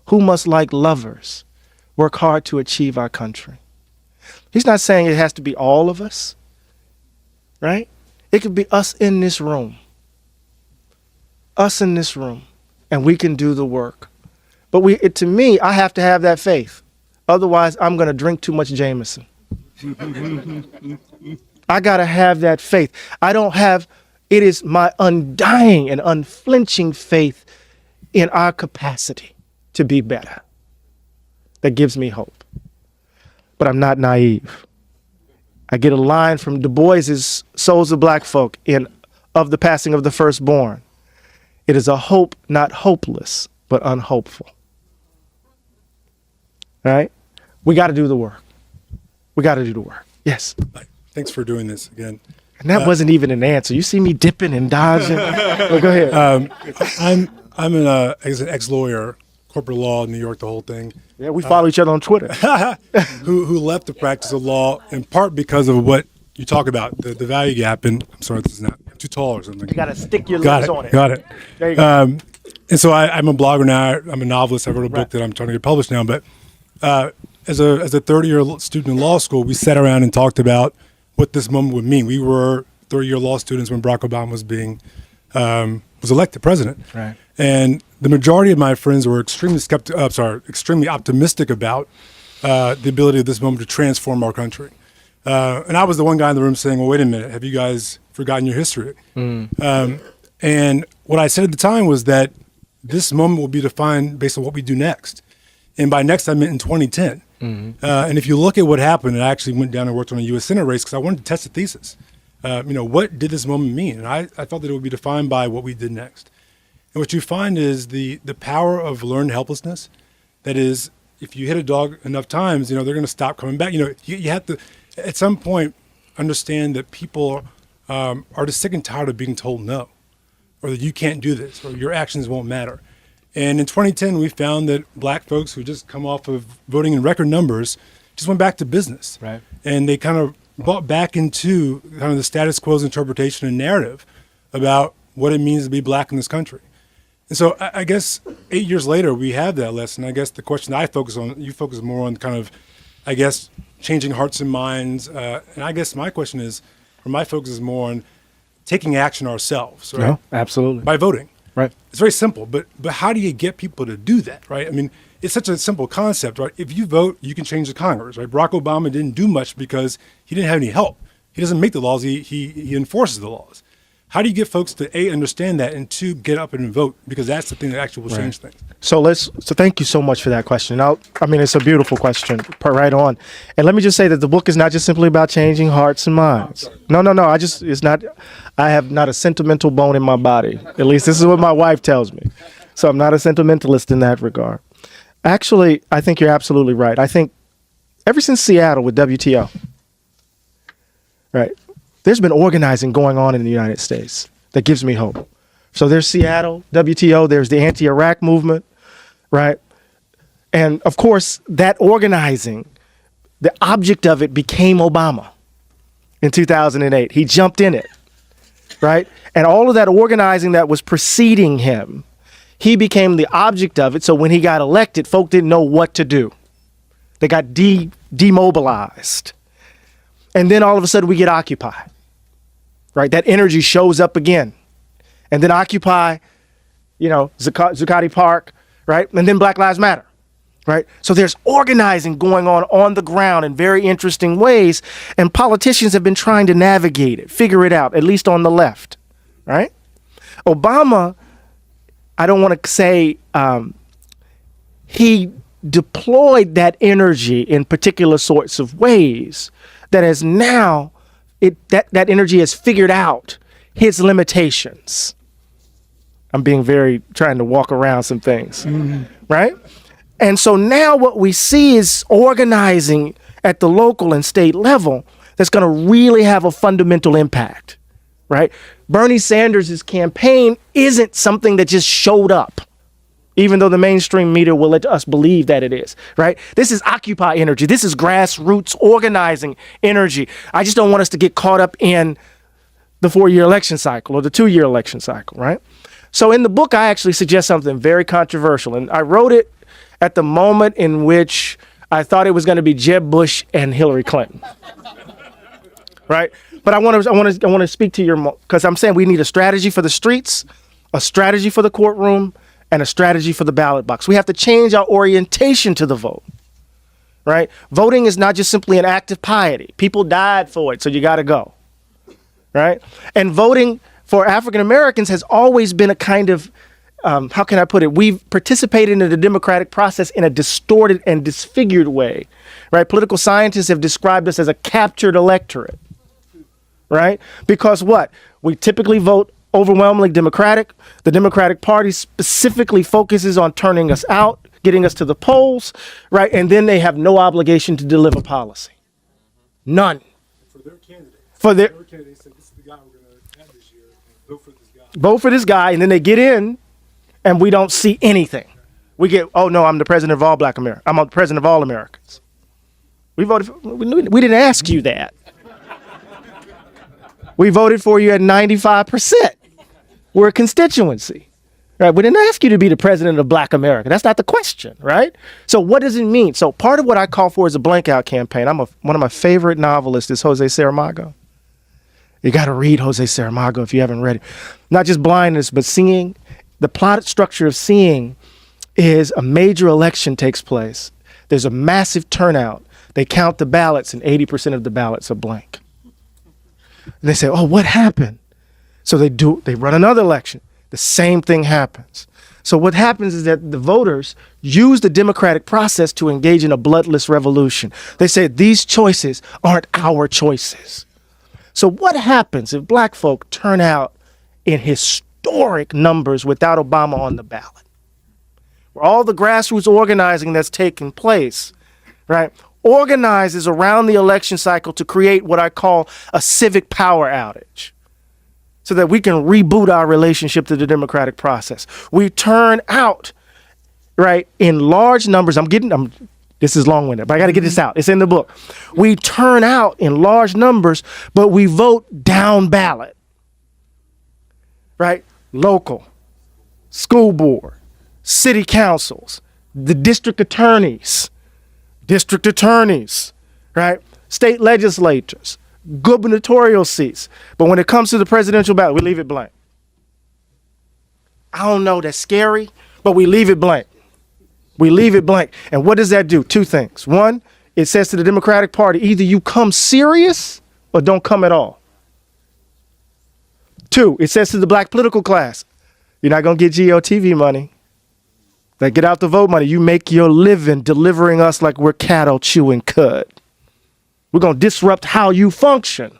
who must, like lovers, work hard to achieve our country. He's not saying it has to be all of us, right? It could be us in this room. Us in this room, and we can do the work. But to me, I have to have that faith. Otherwise, I'm going to drink too much Jameson. I got to have that faith. It is my undying and unflinching faith in our capacity to be better that gives me hope. But I'm not naive. I get a line from Du Bois's Souls of Black Folk in Of the Passing of the Firstborn. It is a hope not hopeless, but unhopeful. Right? We got to do the work. We got to do the work. Yes. Thanks for doing this again. And that wasn't even an answer. You see me dipping and dodging. Well, go ahead. I'm an ex-lawyer, corporate law, New York, the whole thing. Yeah, we follow each other on Twitter. who left the practice of law in part because of what you talk about, the value gap. And I'm sorry, this is not I'm too tall or something. You got to stick your lips on it. Got it. There you go. And so I'm a blogger now. I'm a novelist. I wrote a book that I'm trying to get published now. But as a 30-year student in law school, we sat around and talked about what this moment would mean. We were 30-year law students when Barack Obama was elected president. Right. And the majority of my friends were extremely optimistic about the ability of this moment to transform our country. And I was the one guy in the room saying, well, wait a minute, have you guys forgotten your history? And what I said at the time was that this moment will be defined based on what we do next. And by next, I meant in 2010. And if you look at what happened, I actually went down and worked on a U.S. Senate race because I wanted to test a thesis. What did this moment mean? And I thought that it would be defined by what we did next. And what you find is the power of learned helplessness that is if you hit a dog enough times, they're going to stop coming back. You have to, at some point, understand that people are just sick and tired of being told no, or that you can't do this, or your actions won't matter. And in 2010, we found that black folks who just come off of voting in record numbers just went back to business. Right. And they kind of bought back into kind of the status quo's interpretation and narrative about what it means to be black in this country. And so I guess 8 years later, we have that lesson. I guess the question I focus on, you focus more on kind of, I guess, changing hearts and minds. And I guess my question is, or my focus is more on taking action ourselves, right? No, absolutely. By voting. Right. It's very simple, but how do you get people to do that, right? I mean, it's such a simple concept, right? If you vote, you can change the Congress, right? Barack Obama didn't do much because he didn't have any help. He doesn't make the laws, he enforces the laws. How do you get folks to A, understand that, and 2, get up and vote? Because that's the thing that actually will change things. So thank you so much for that question. It's a beautiful question, right on. And let me just say that the book is not just simply about changing hearts and minds. No. I have not a sentimental bone in my body. At least this is what my wife tells me. So I'm not a sentimentalist in that regard. Actually, I think you're absolutely right. I think ever since Seattle with WTO, right, there's been organizing going on in the United States that gives me hope. So there's Seattle, WTO, there's the anti-Iraq movement, right? And of course, that organizing, the object of it became Obama in 2008. He jumped in it, right? And all of that organizing that was preceding him, he became the object of it. So when he got elected, folk didn't know what to do. They got demobilized. And then all of a sudden we get Occupy, right? That energy shows up again. And then Occupy, Zuccotti Park, right? And then Black Lives Matter, right? So there's organizing going on the ground in very interesting ways. And politicians have been trying to navigate it, figure it out, at least on the left, right? Obama, I don't want to say he deployed that energy in particular sorts of ways that has now, that energy has figured out his limitations. I'm trying to walk around some things, right? And so now what we see is organizing at the local and state level that's going to really have a fundamental impact, right? Bernie Sanders' campaign isn't something that just showed up, even though the mainstream media will let us believe that it is, right? This is Occupy energy. This is grassroots organizing energy. I just don't want us to get caught up in the 4-year election cycle or the 2-year election cycle, right? So in the book, I actually suggest something very controversial. And I wrote it at the moment in which I thought it was going to be Jeb Bush and Hillary Clinton, right? But I want to speak to your, because I'm saying we need a strategy for the streets, a strategy for the courtroom, and a strategy for the ballot box. We have to change our orientation to the vote, right? Voting is not just simply an act of piety. People died for it, so you got to go, right? And voting for African Americans has always been a kind of, how can I put it? We've participated in the democratic process in a distorted and disfigured way, right? Political scientists have described us as a captured electorate, right? Because what? We typically vote overwhelmingly Democratic. The Democratic Party specifically focuses on turning us out, getting us to the polls, right? And then they have no obligation to deliver policy. None. For their candidate. Their candidate said, this is the guy we're going to have this year. Vote for this guy. Vote for this guy, and then they get in, and we don't see anything. We get, oh no, I'm the president of all Black Americans. I'm the president of all Americans. We voted. We didn't ask you that. We voted for you at 95%. We're a constituency, right? We didn't ask you to be the president of Black America. That's not the question, right? So what does it mean? So part of what I call for is a blank out campaign. One of my favorite novelists is Jose Saramago. You got to read Jose Saramago if you haven't read it. Not just blindness, but seeing. The plot structure of Seeing is a major election takes place. There's a massive turnout. They count the ballots, and 80% of the ballots are blank. And they say, oh, what happened? So they run another election. The same thing happens. So what happens is that the voters use the democratic process to engage in a bloodless revolution. They say these choices aren't our choices. So what happens if Black folk turn out in historic numbers without Obama on the ballot? where all the grassroots organizing that's taking place, right, organizes around the election cycle to create what I call a civic power outage so that we can reboot our relationship to the democratic process. We turn out, right, in large numbers. This is long-winded, but I got to get this out. It's in the book. We turn out in large numbers, but we vote down ballot, right? Local, school board, city councils, the district attorneys, right? State legislatures, gubernatorial seats. But when it comes to the presidential ballot, we leave it blank. I don't know, that's scary, but we leave it blank. We leave it blank. And what does that do? Two things. One, it says to the Democratic Party, either you come serious or don't come at all. Two, it says to the black political class, you're not going to get GOTV money. That get out the vote money. You make your living delivering us like we're cattle chewing cud. We're going to disrupt how you function,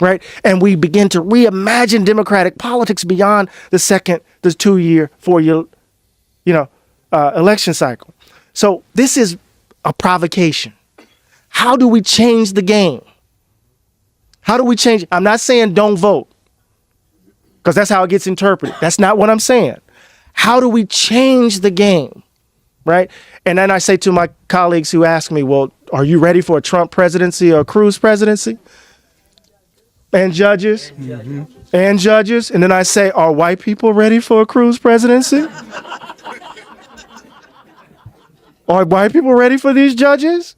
right? And we begin to reimagine democratic politics beyond the 2-year, 4-year, election cycle. So this is a provocation. How do we change the game? How do we change? I'm not saying don't vote, because that's how it gets interpreted. That's not what I'm saying. How do we change the game, right? And then I say to my colleagues who ask me, well, are you ready for a Trump presidency or a Cruz presidency? And judges? Mm-hmm. And judges? And then I say, are white people ready for a Cruz presidency? Are white people ready for these judges?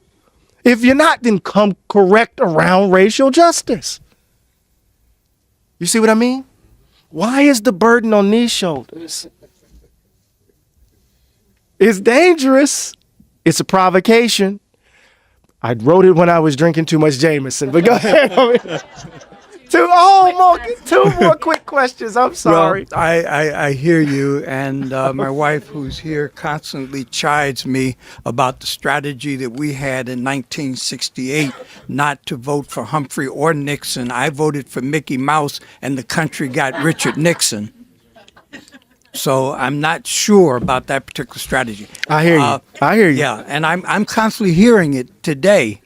If you're not, then come correct around racial justice. You see what I mean? Why is the burden on these shoulders? It's dangerous. It's a provocation. I wrote it when I was drinking too much Jameson, but go ahead. Two more quick questions. I'm sorry. Well, I hear you, and my wife, who's here, constantly chides me about the strategy that we had in 1968 not to vote for Humphrey or Nixon. I voted for Mickey Mouse, and the country got Richard Nixon. So I'm not sure about that particular strategy. I hear you. I hear you. Yeah, and I'm constantly hearing it today,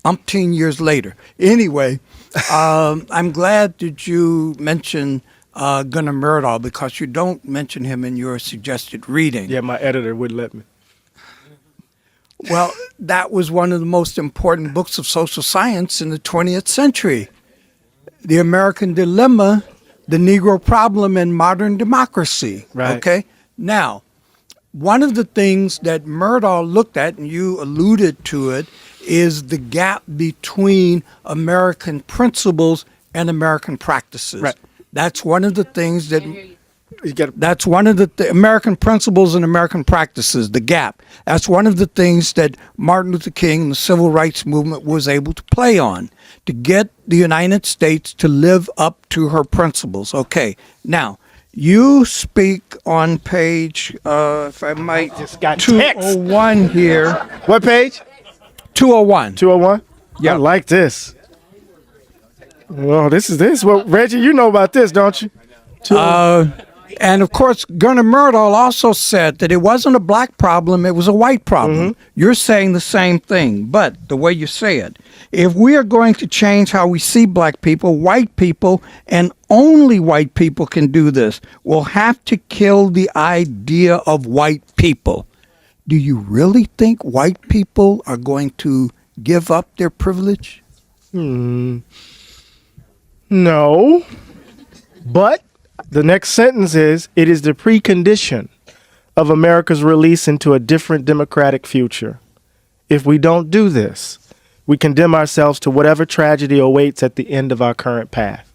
umpteen years later. Anyway, I'm glad that you mentioned Gunnar Myrdal, because you don't mention him in your suggested reading. Yeah, my editor wouldn't let me. Well, that was one of the most important books of social science in the 20th century. The American Dilemma, the Negro Problem in Modern Democracy. Right. Okay? Now, one of the things that Myrdal looked at, and you alluded to it, is the gap between American principles and American practices. Right. That's one of the things that that's one of the American principles and American practices, the gap. That's one of the things that Martin Luther King and the Civil Rights Movement was able to play on, to get the United States to live up to her principles. Okay, now, you speak on page, if I might, Just got 201 here. What page? 201. 201? Yeah. I like this. Well, this is what, Reggie, you know about this, don't you? And of course, Gunnar Myrdal also said that it wasn't a black problem, it was a white problem. Mm-hmm. You're saying the same thing, but the way you say it. If we are going to change how we see black people, white people, and only white people can do this, we'll have to kill the idea of white people. Do you really think white people are going to give up their privilege? No. But the next sentence is, it is the precondition of America's release into a different democratic future. If we don't do this, we condemn ourselves to whatever tragedy awaits at the end of our current path.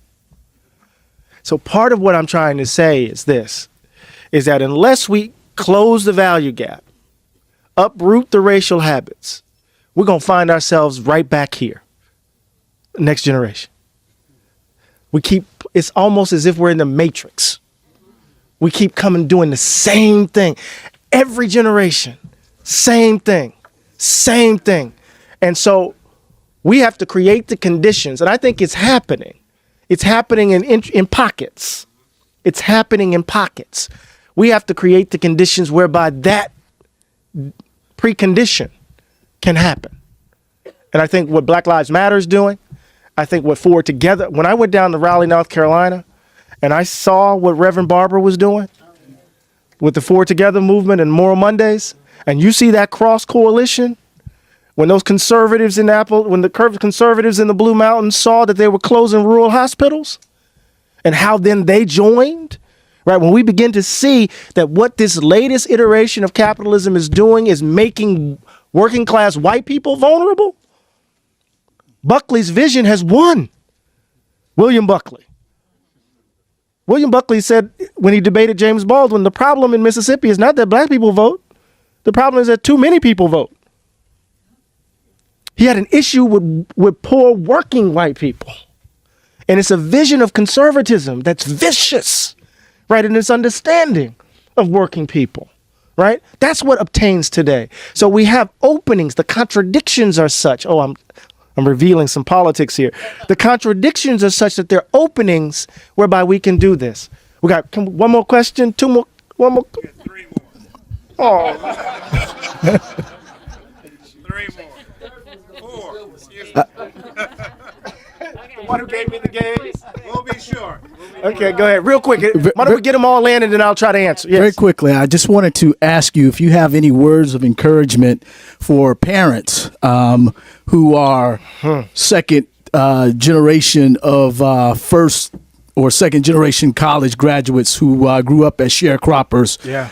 So part of what I'm trying to say is this, is that unless we close the value gap, uproot the racial habits, we're going to find ourselves right back here, next generation. It's almost as if we're in the Matrix. We keep coming doing the same thing. Every generation, same thing. And so we have to create the conditions, and I think it's happening. It's happening in pockets. It's happening in pockets We have to create the conditions whereby that precondition can happen. And I think what Black Lives Matter is doing, I think what Forward Together, when I went down to Raleigh, North Carolina, and I saw what Reverend Barber was doing with the Forward Together movement and Moral Mondays, and you see that cross coalition, when those conservatives in when the conservatives in the Blue Mountains saw that they were closing rural hospitals, and how then they joined, right? When we begin to see that what this latest iteration of capitalism is doing is making working class white people vulnerable, Buckley's vision has won. William Buckley. William Buckley said when he debated James Baldwin, the problem in Mississippi is not that black people vote. The problem is that too many people vote. He had an issue with poor working white people. And it's a vision of conservatism that's vicious, right? In its understanding of working people, right? That's what obtains today. So we have openings. The contradictions are such. Oh, I'm revealing some politics here. The contradictions are such that there are openings whereby we can do this. We got one more question, two more, one more. Three more. Oh. Three more. Four. Excuse me. The one who gave me the gaze. We'll be sure. Okay, go ahead. Real quick. Why don't we get them all in and then I'll try to answer. Yes. Very quickly, I just wanted to ask you if you have any words of encouragement for parents who are second generation of first or second generation college graduates who grew up as sharecroppers. Yeah.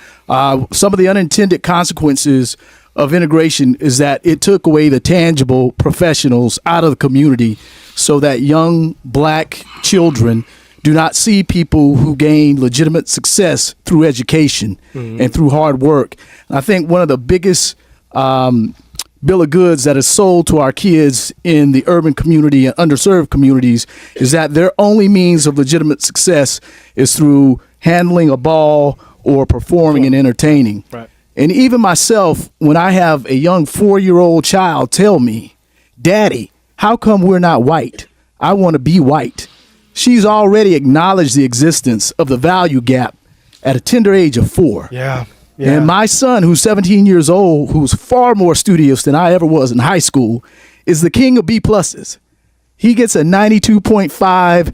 Some of the unintended consequences of integration is that it took away the tangible professionals out of the community so that young black children do not see people who gain legitimate success through education and through hard work. And I think one of the biggest bill of goods that is sold to our kids in the urban community and underserved communities is that their only means of legitimate success is through handling a ball or performing and entertaining. Right. And even myself, when I have a young 4-year-old child tell me, "Daddy, how come we're not white? I want to be white." She's already acknowledged the existence of the value gap at a tender age of 4. Yeah. And my son, who's 17 years old, who's far more studious than I ever was in high school, is the king of B pluses. He gets a 92.5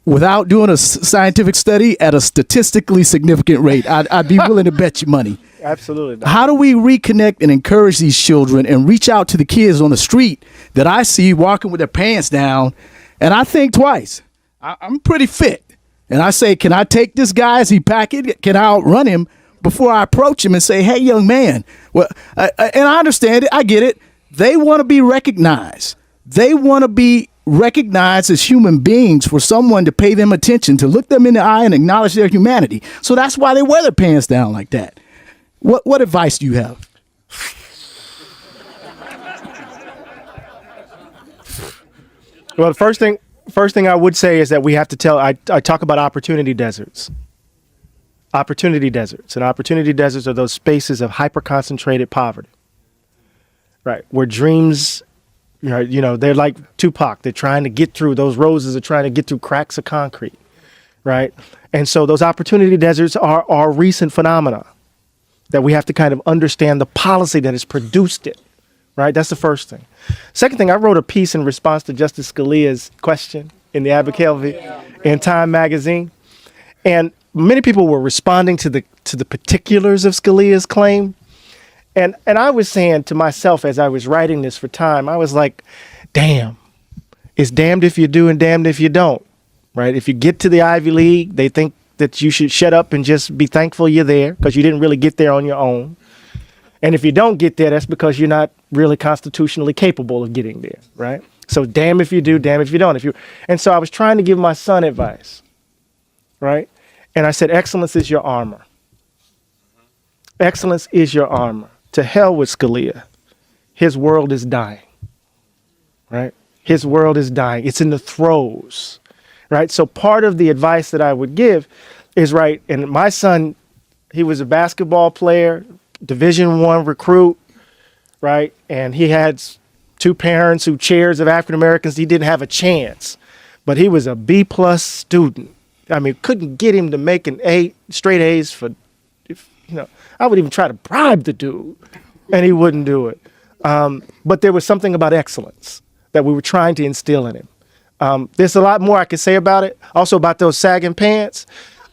without doing a scientific study at a statistically significant rate. I'd be willing to bet you money. Absolutely. How do we reconnect and encourage these children and reach out to the kids on the street that I see walking with their pants down? And I think twice. I'm pretty fit. And I say, can I take this guy as he pack it? Can I outrun him before I approach him and say, "Hey, young man." Well, and I understand it. I get it. They want to be recognized. They want to be recognized as human beings for someone to pay them attention, to look them in the eye and acknowledge their humanity. So that's why they wear their pants down like that. What advice do you have? Well, the first thing I would say is that we have to I talk about opportunity deserts. Opportunity deserts. And opportunity deserts are those spaces of hyper-concentrated poverty, right? Where dreams, you know, they're like Tupac. They're trying to get through, those roses are trying to get through cracks of concrete, right? And so those opportunity deserts are recent phenomena that we have to kind of understand the policy that has produced it, right? That's the first thing. Second thing, I wrote a piece in response to Justice Scalia's question in the Advocate in Time magazine. And many people were responding to the particulars of Scalia's claim. And I was saying to myself as I was writing this for Time, I was like, damn, it's damned if you do and damned if you don't, right? If you get to the Ivy League, they think that you should shut up and just be thankful you're there because you didn't really get there on your own. And if you don't get there, that's because you're not really constitutionally capable of getting there, right? So damn if you do, damn if you don't. And so I was trying to give my son advice, right? And I said, excellence is your armor. Excellence is your armor. To hell with Scalia. His world is dying, right? His world is dying. It's in the throes, right? So part of the advice that I would give is, right, and my son, he was a basketball player, Division I recruit, right? And he had 2 parents who chairs of African Americans. He didn't have a chance, but he was a B+ student, I mean, couldn't get him to make straight A's for, I would even try to bribe the dude, and he wouldn't do it. But there was something about excellence that we were trying to instill in him. There's a lot more I could say about it. Also about those sagging pants.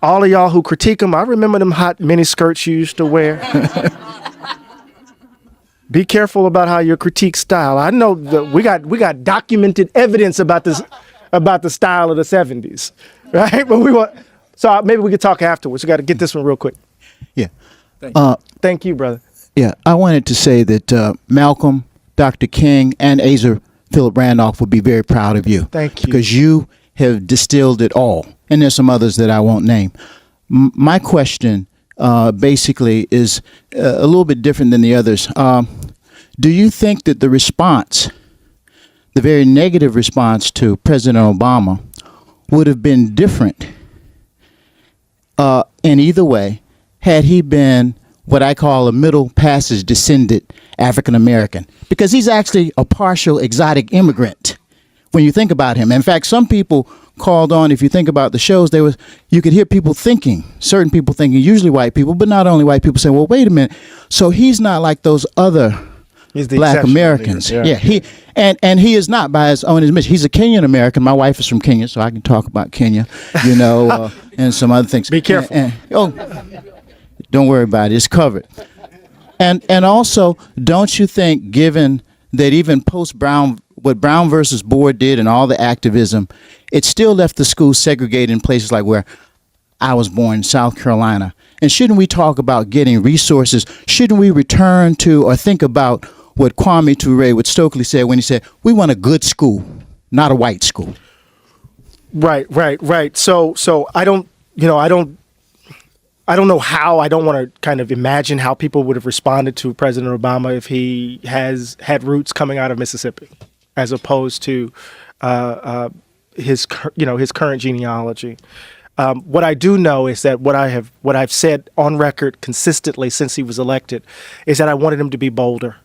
All of y'all who critique them, I remember them hot mini skirts you used to wear. Be careful about how you critique style. I know that we got documented evidence about the style of the 70s, right? But so maybe we could talk afterwards. We got to get this one real quick. Yeah. Thank you, brother. Yeah, I wanted to say that Malcolm, Dr. King, and Asa Philip Randolph would be very proud of you. Thank you. Because you have distilled it all. And there's some others that I won't name. My question basically is a little bit different than the others. Do you think that the response, the very negative response to President Obama, would have been different in either way had he been what I call a middle passage descendant African American? Because he's actually a partial exotic immigrant when you think about him. In fact, some people called on, if you think about the shows, you could hear people thinking, certain people thinking, usually white people, but not only white people, saying, well, wait a minute, so he's not like those other Black Americans. Yeah, he is not by his own admission. He's a Kenyan American. My wife is from Kenya, so I can talk about Kenya, and some other things. Be careful. Don't worry about it. It's covered. And also, don't you think, given that even post-Brown, what Brown versus Board did and all the activism, it still left the schools segregated in places like where I was born, South Carolina. And shouldn't we talk about getting resources? Shouldn't we return to or think about what Kwame Ture, what Stokely said when he said, we want a good school, not a white school? Right. So I don't know how. I don't want to kind of imagine how people would have responded to President Obama if he had roots coming out of Mississippi, as opposed to his current genealogy. What I do know is that what I've said on record consistently since he was elected is that I wanted him to be bolder.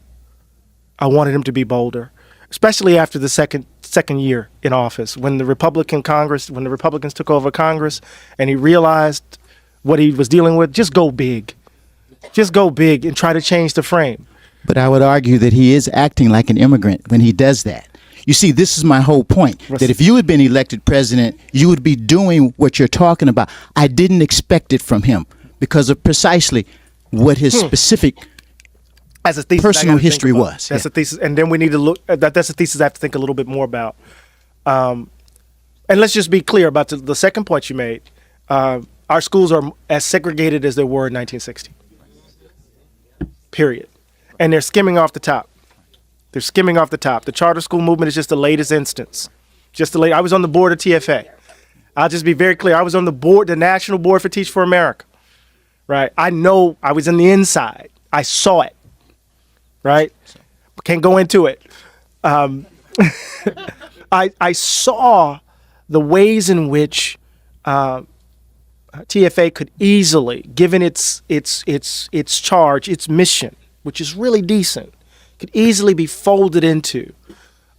I wanted him to be bolder, especially after the second year in office, when the Republicans took over Congress, and he realized what he was dealing with. Just go big and try to change the frame. But I would argue that he is acting like an immigrant when he does that. You see, this is my whole point, that if you had been elected president, you would be doing what you're talking about. I didn't expect it from him because of precisely what his specific as a thesis, personal history was. That's a thesis. And then we need to look, that's a thesis I have to think a little bit more about. And let's just be clear about the second point you made. Our schools are as segregated as they were in 1960. Period. And they're skimming off the top. The charter school movement is just the latest instance. I was on the board of TFA. I'll just be very clear. I was on the National Board for Teach for America. Right? I know I was on the inside. I saw it. Right? Can't go into it. I saw the ways in which TFA could easily, given its charge, its mission, which is really decent, could easily be folded into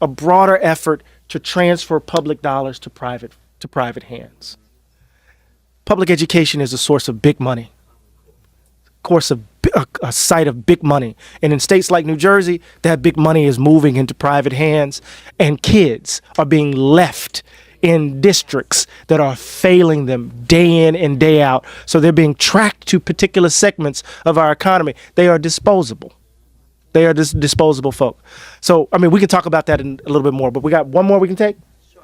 a broader effort to transfer public dollars to private hands. Public education is a source of big money, a site of big money. And in states like New Jersey, that big money is moving into private hands, and kids are being left in districts that are failing them day in and day out. So they're being tracked to particular segments of our economy. They are disposable. They are disposable folk. So, I mean, we can talk about that in a little bit more, but we got one more we can take? Sure.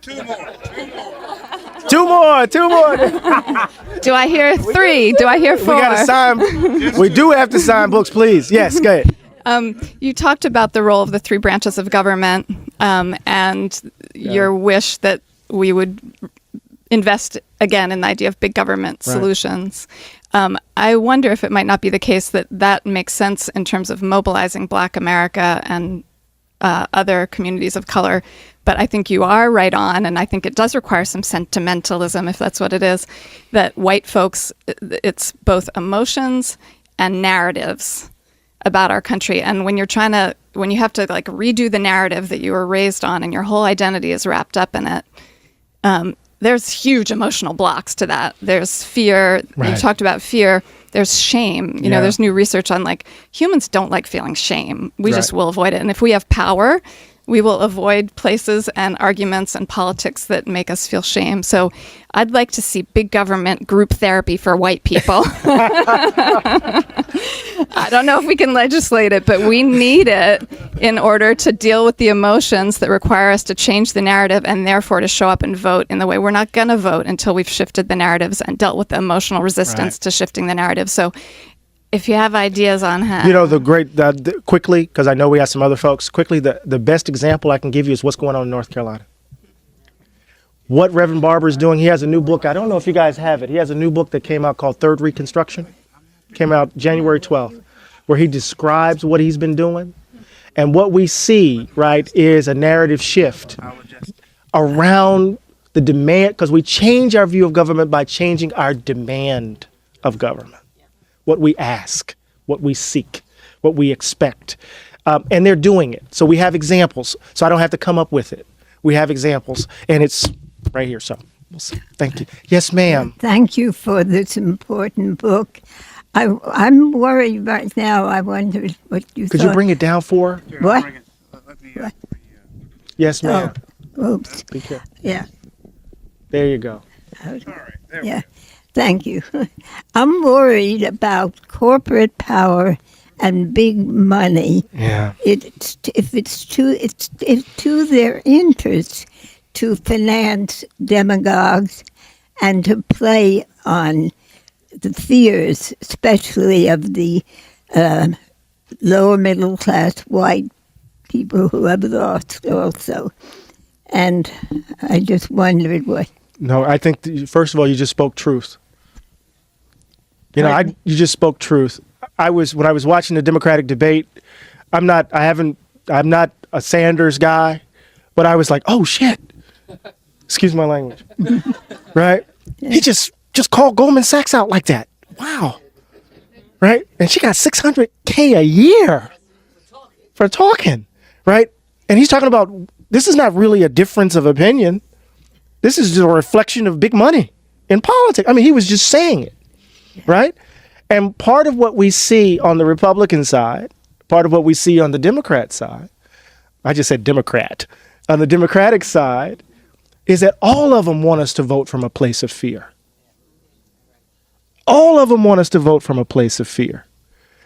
Two more. Do I hear 3? Do I hear 4? We got to sign. We do have to sign books, please. Yes, go ahead. You talked about the role of the 3 branches of government and your wish that we would invest again in the idea of big government solutions. I wonder if it might not be the case that makes sense in terms of mobilizing Black America and other communities of color. But I think you are right on, and I think it does require some sentimentalism, if that's what it is, that white folks, it's both emotions and narratives about our country. And when you have to like redo the narrative that you were raised on and your whole identity is wrapped up in it, there's huge emotional blocks to that. There's fear. Right. You talked about fear. There's shame. You know, Yeah. there's new research on like humans don't like feeling shame. We just Right. will avoid it. And if we have power, we will avoid places and arguments and politics that make us feel shame. So I'd like to see big government group therapy for white people. I don't know if we can legislate it, but we need it in order to deal with the emotions that require us to change the narrative and therefore to show up and vote in the way we're not going to vote until we've shifted the narratives and dealt with the emotional resistance Right. to shifting the narrative. So if you have ideas on how, You know, quickly, because I know we have some other folks, quickly, the best example I can give you is what's going on in North Carolina. What Reverend Barber is doing, he has a new book. I don't know if you guys have it. He has a new book that came out called Third Reconstruction. Came out January 12th, where he describes what he's been doing. And what we see, right, is a narrative shift around the demand, because we change our view of government by changing our demand of government. What we ask, what we seek, what we expect. And they're doing it. So we have examples. So I don't have to come up with it. We have examples. And it's right here. So we'll see. Thank you. Yes, ma'am. Thank you for this important book. I'm worried right now. I wonder what you Could thought. you bring it down for her? What? Yes, ma'am. Oops. Be careful. Yeah. There you go. Yeah. Thank you. I'm worried about corporate power and big money. Yeah. It's to their interest to finance demagogues and to play on the fears, especially of the lower middle class white people who have lost also. And I just wondered what. No, I think first of all, you just spoke truth. You know, you just spoke truth. When I was watching the Democratic debate, I'm not a Sanders guy, but I was like, oh shit. Excuse my language. Right? He just called Goldman Sachs out like that. Wow. Right? And she got $600K a year for talking. Right? And he's talking about, this is not really a difference of opinion. This is just a reflection of big money in politics. I mean, he was just saying it. Right? And part of what we see on the Republican side, part of what we see on the Democrat side, I just said Democrat, on the Democratic side, is that all of them want us to vote from a place of fear. All of them want us to vote from a place of fear.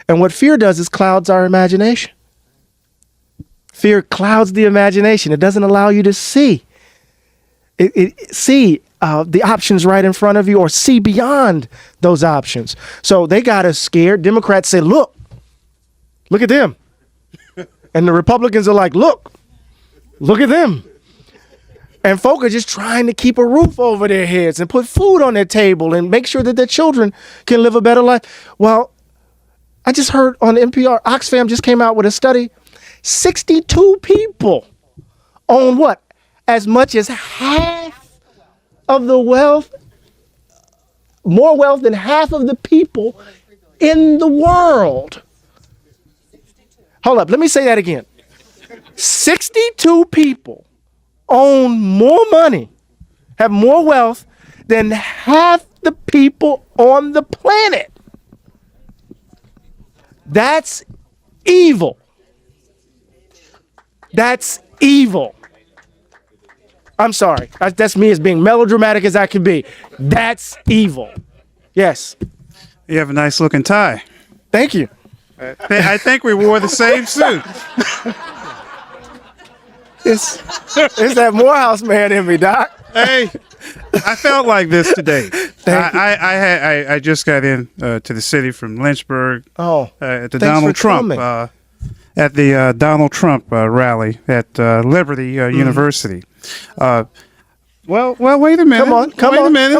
And what fear does is clouds our imagination. Fear clouds the imagination. It doesn't allow you to see. See the options right in front of you or see beyond those options. So they got us scared. Democrats say, look at them. And the Republicans are like, look at them. And folk are just trying to keep a roof over their heads and put food on their table and make sure that their children can live a better life. Well, I just heard on NPR, Oxfam just came out with a study. 62 people own what? As much as half of the wealth, more wealth than half of the people in the world. Hold up, let me say that again. 62 people own more money, have more wealth than half the people on the planet. That's evil. That's evil. I'm sorry. That's me as being melodramatic as I can be. That's evil. Yes. You have a nice looking tie. Thank you. I think we wore the same suit. It's that Morehouse man in me, Doc. Hey, I felt like this today. I just got in to the city from Lynchburg. At the Donald Trump rally at Liberty University. Well, wait a minute. Come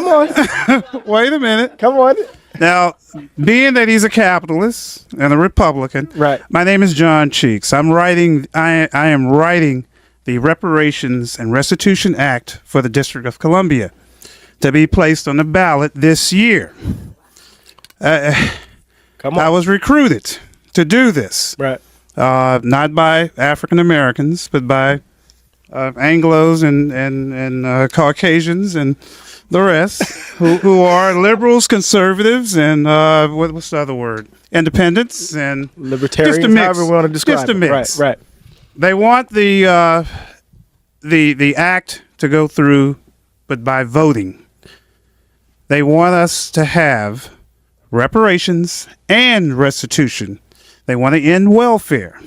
on. Wait a minute. Come on. Now, being that he's a capitalist and a Republican, right? My name is John Cheeks. I am writing the Reparations and Restitution Act for the District of Columbia to be placed on the ballot this year. I was recruited to do this, right? Not by African Americans, but by Anglos and Caucasians and the rest who are liberals, conservatives, and what's the other word? Independents and Libertarians, just a mix. however we want to describe Just a it. mix. Right. They want the act to go through, but by voting. They want us to have reparations and restitution. They want to end welfare.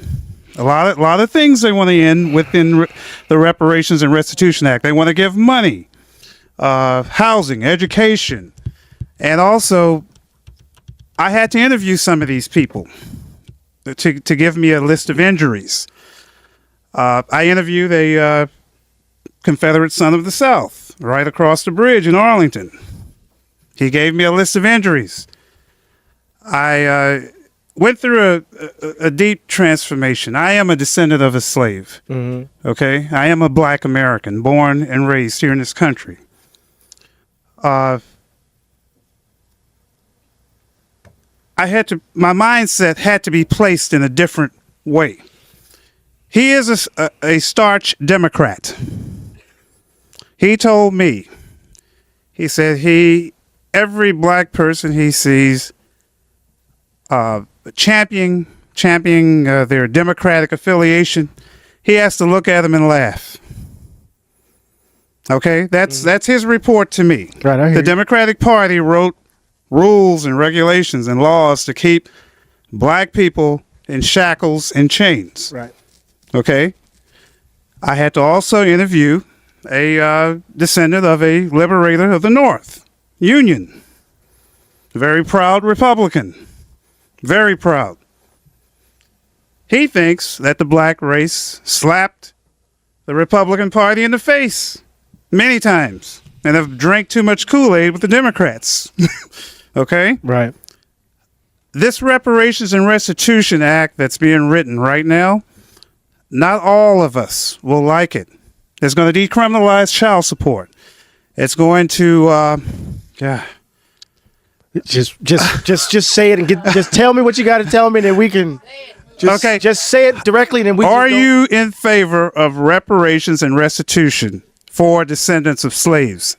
A lot of things they want to end within the Reparations and Restitution Act. They want to give money, housing, education, and also I had to interview some of these people to give me a list of injuries. I interviewed a Confederate son of the South right across the bridge in Arlington. He gave me a list of injuries. I went through a deep transformation. I am a descendant of a slave. Mm-hmm. Okay? I am a black American, born and raised here in this country. My mindset had to be placed in a different way. He is a staunch Democrat. He told me, he said every black person he sees championing their Democratic affiliation, he has to look at them and laugh. Okay, that's his report to me. Right, I hear the you. Democratic Party wrote rules and regulations and laws to keep black people in shackles and chains. Right. Okay, I had to also interview a descendant of a liberator of the North, Union. Very proud Republican. Very proud. He thinks that the black race slapped the Republican Party in the face many times and have drank too much Kool-Aid with the Democrats. Okay? Right. This Reparations and Restitution Act that's being written right now, not all of us will like it. It's going to decriminalize child support. It's going to, Just say it and just tell me what you got to tell me, and then we can. Just say it directly, and then we. Are you in favor of reparations and restitution for descendants of slaves?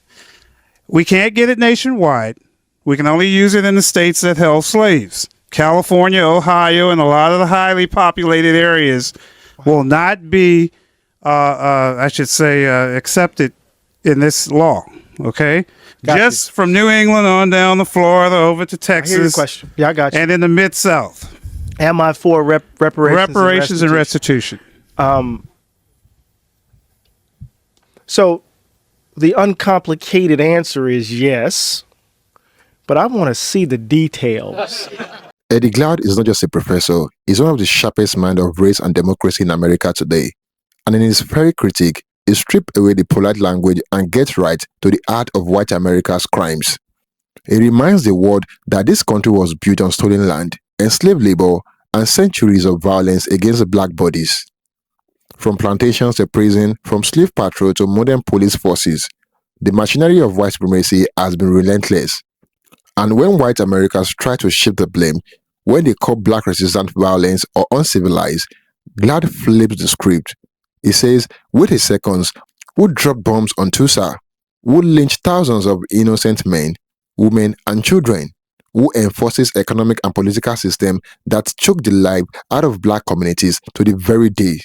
We can't get it nationwide. We can only use it in the states that held slaves. California, Ohio, and a lot of the highly populated areas will not be, accepted in this law. Okay? Just from New England on down to Florida over to Texas. I hear your question. Yeah, I got you. And in the Mid-South. Am I for reparations and restitution? So the uncomplicated answer is yes, but I want to see the details. Eddie Glaude is not just a professor, he's one of the sharpest minds of race and democracy in America today. And in his very critique, he stripped away the polite language and gets right to the heart of white America's crimes. He reminds the world that this country was built on stolen land, enslaved labor, and centuries of violence against black bodies. From plantations to prison, from slave patrol to modern police forces, the machinery of white supremacy has been relentless. And when white Americans try to shift the blame, when they call black resistant violence or uncivilized, Glaude flips the script. He says, wait a second, who dropped bombs on Tulsa? Who lynched thousands of innocent men, women, and children? Who enforces economic and political system that choke the life out of black communities to the very day?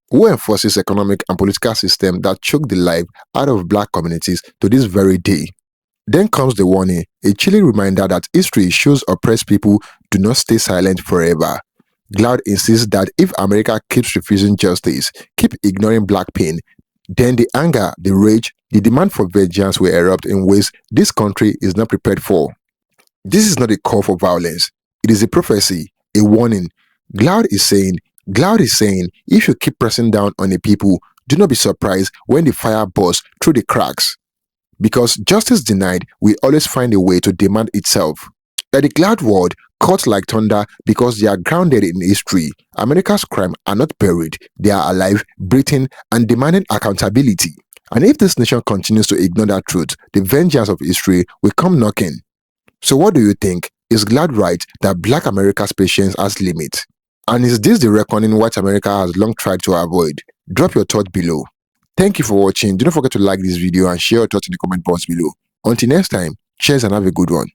Who enforces economic and political system that choke the life out of black communities to this very day? Then comes the warning, a chilling reminder that history shows oppressed people do not stay silent forever. Glaude insists that if America keeps refusing justice, keep ignoring black pain, then the anger, the rage, the demand for vengeance will erupt in ways this country is not prepared for. This is not a call for violence. It is a prophecy, a warning. Glaude is saying, if you keep pressing down on a people, do not be surprised when the fire bursts through the cracks. Because justice denied will always find a way to demand itself. At the Glaude world, cuts like thunder because they are grounded in history. America's crimes are not buried, they are alive, breathing, and demanding accountability. And if this nation continues to ignore that truth, the vengeance of history will come knocking. So what do you think? Is Glaude right that black America's patience has limits? And is this the reckoning white America has long tried to avoid? Drop your thought below. Thank you for watching. Do not forget to like this video and share your thoughts in the comment box below. Until next time, cheers and have a good one.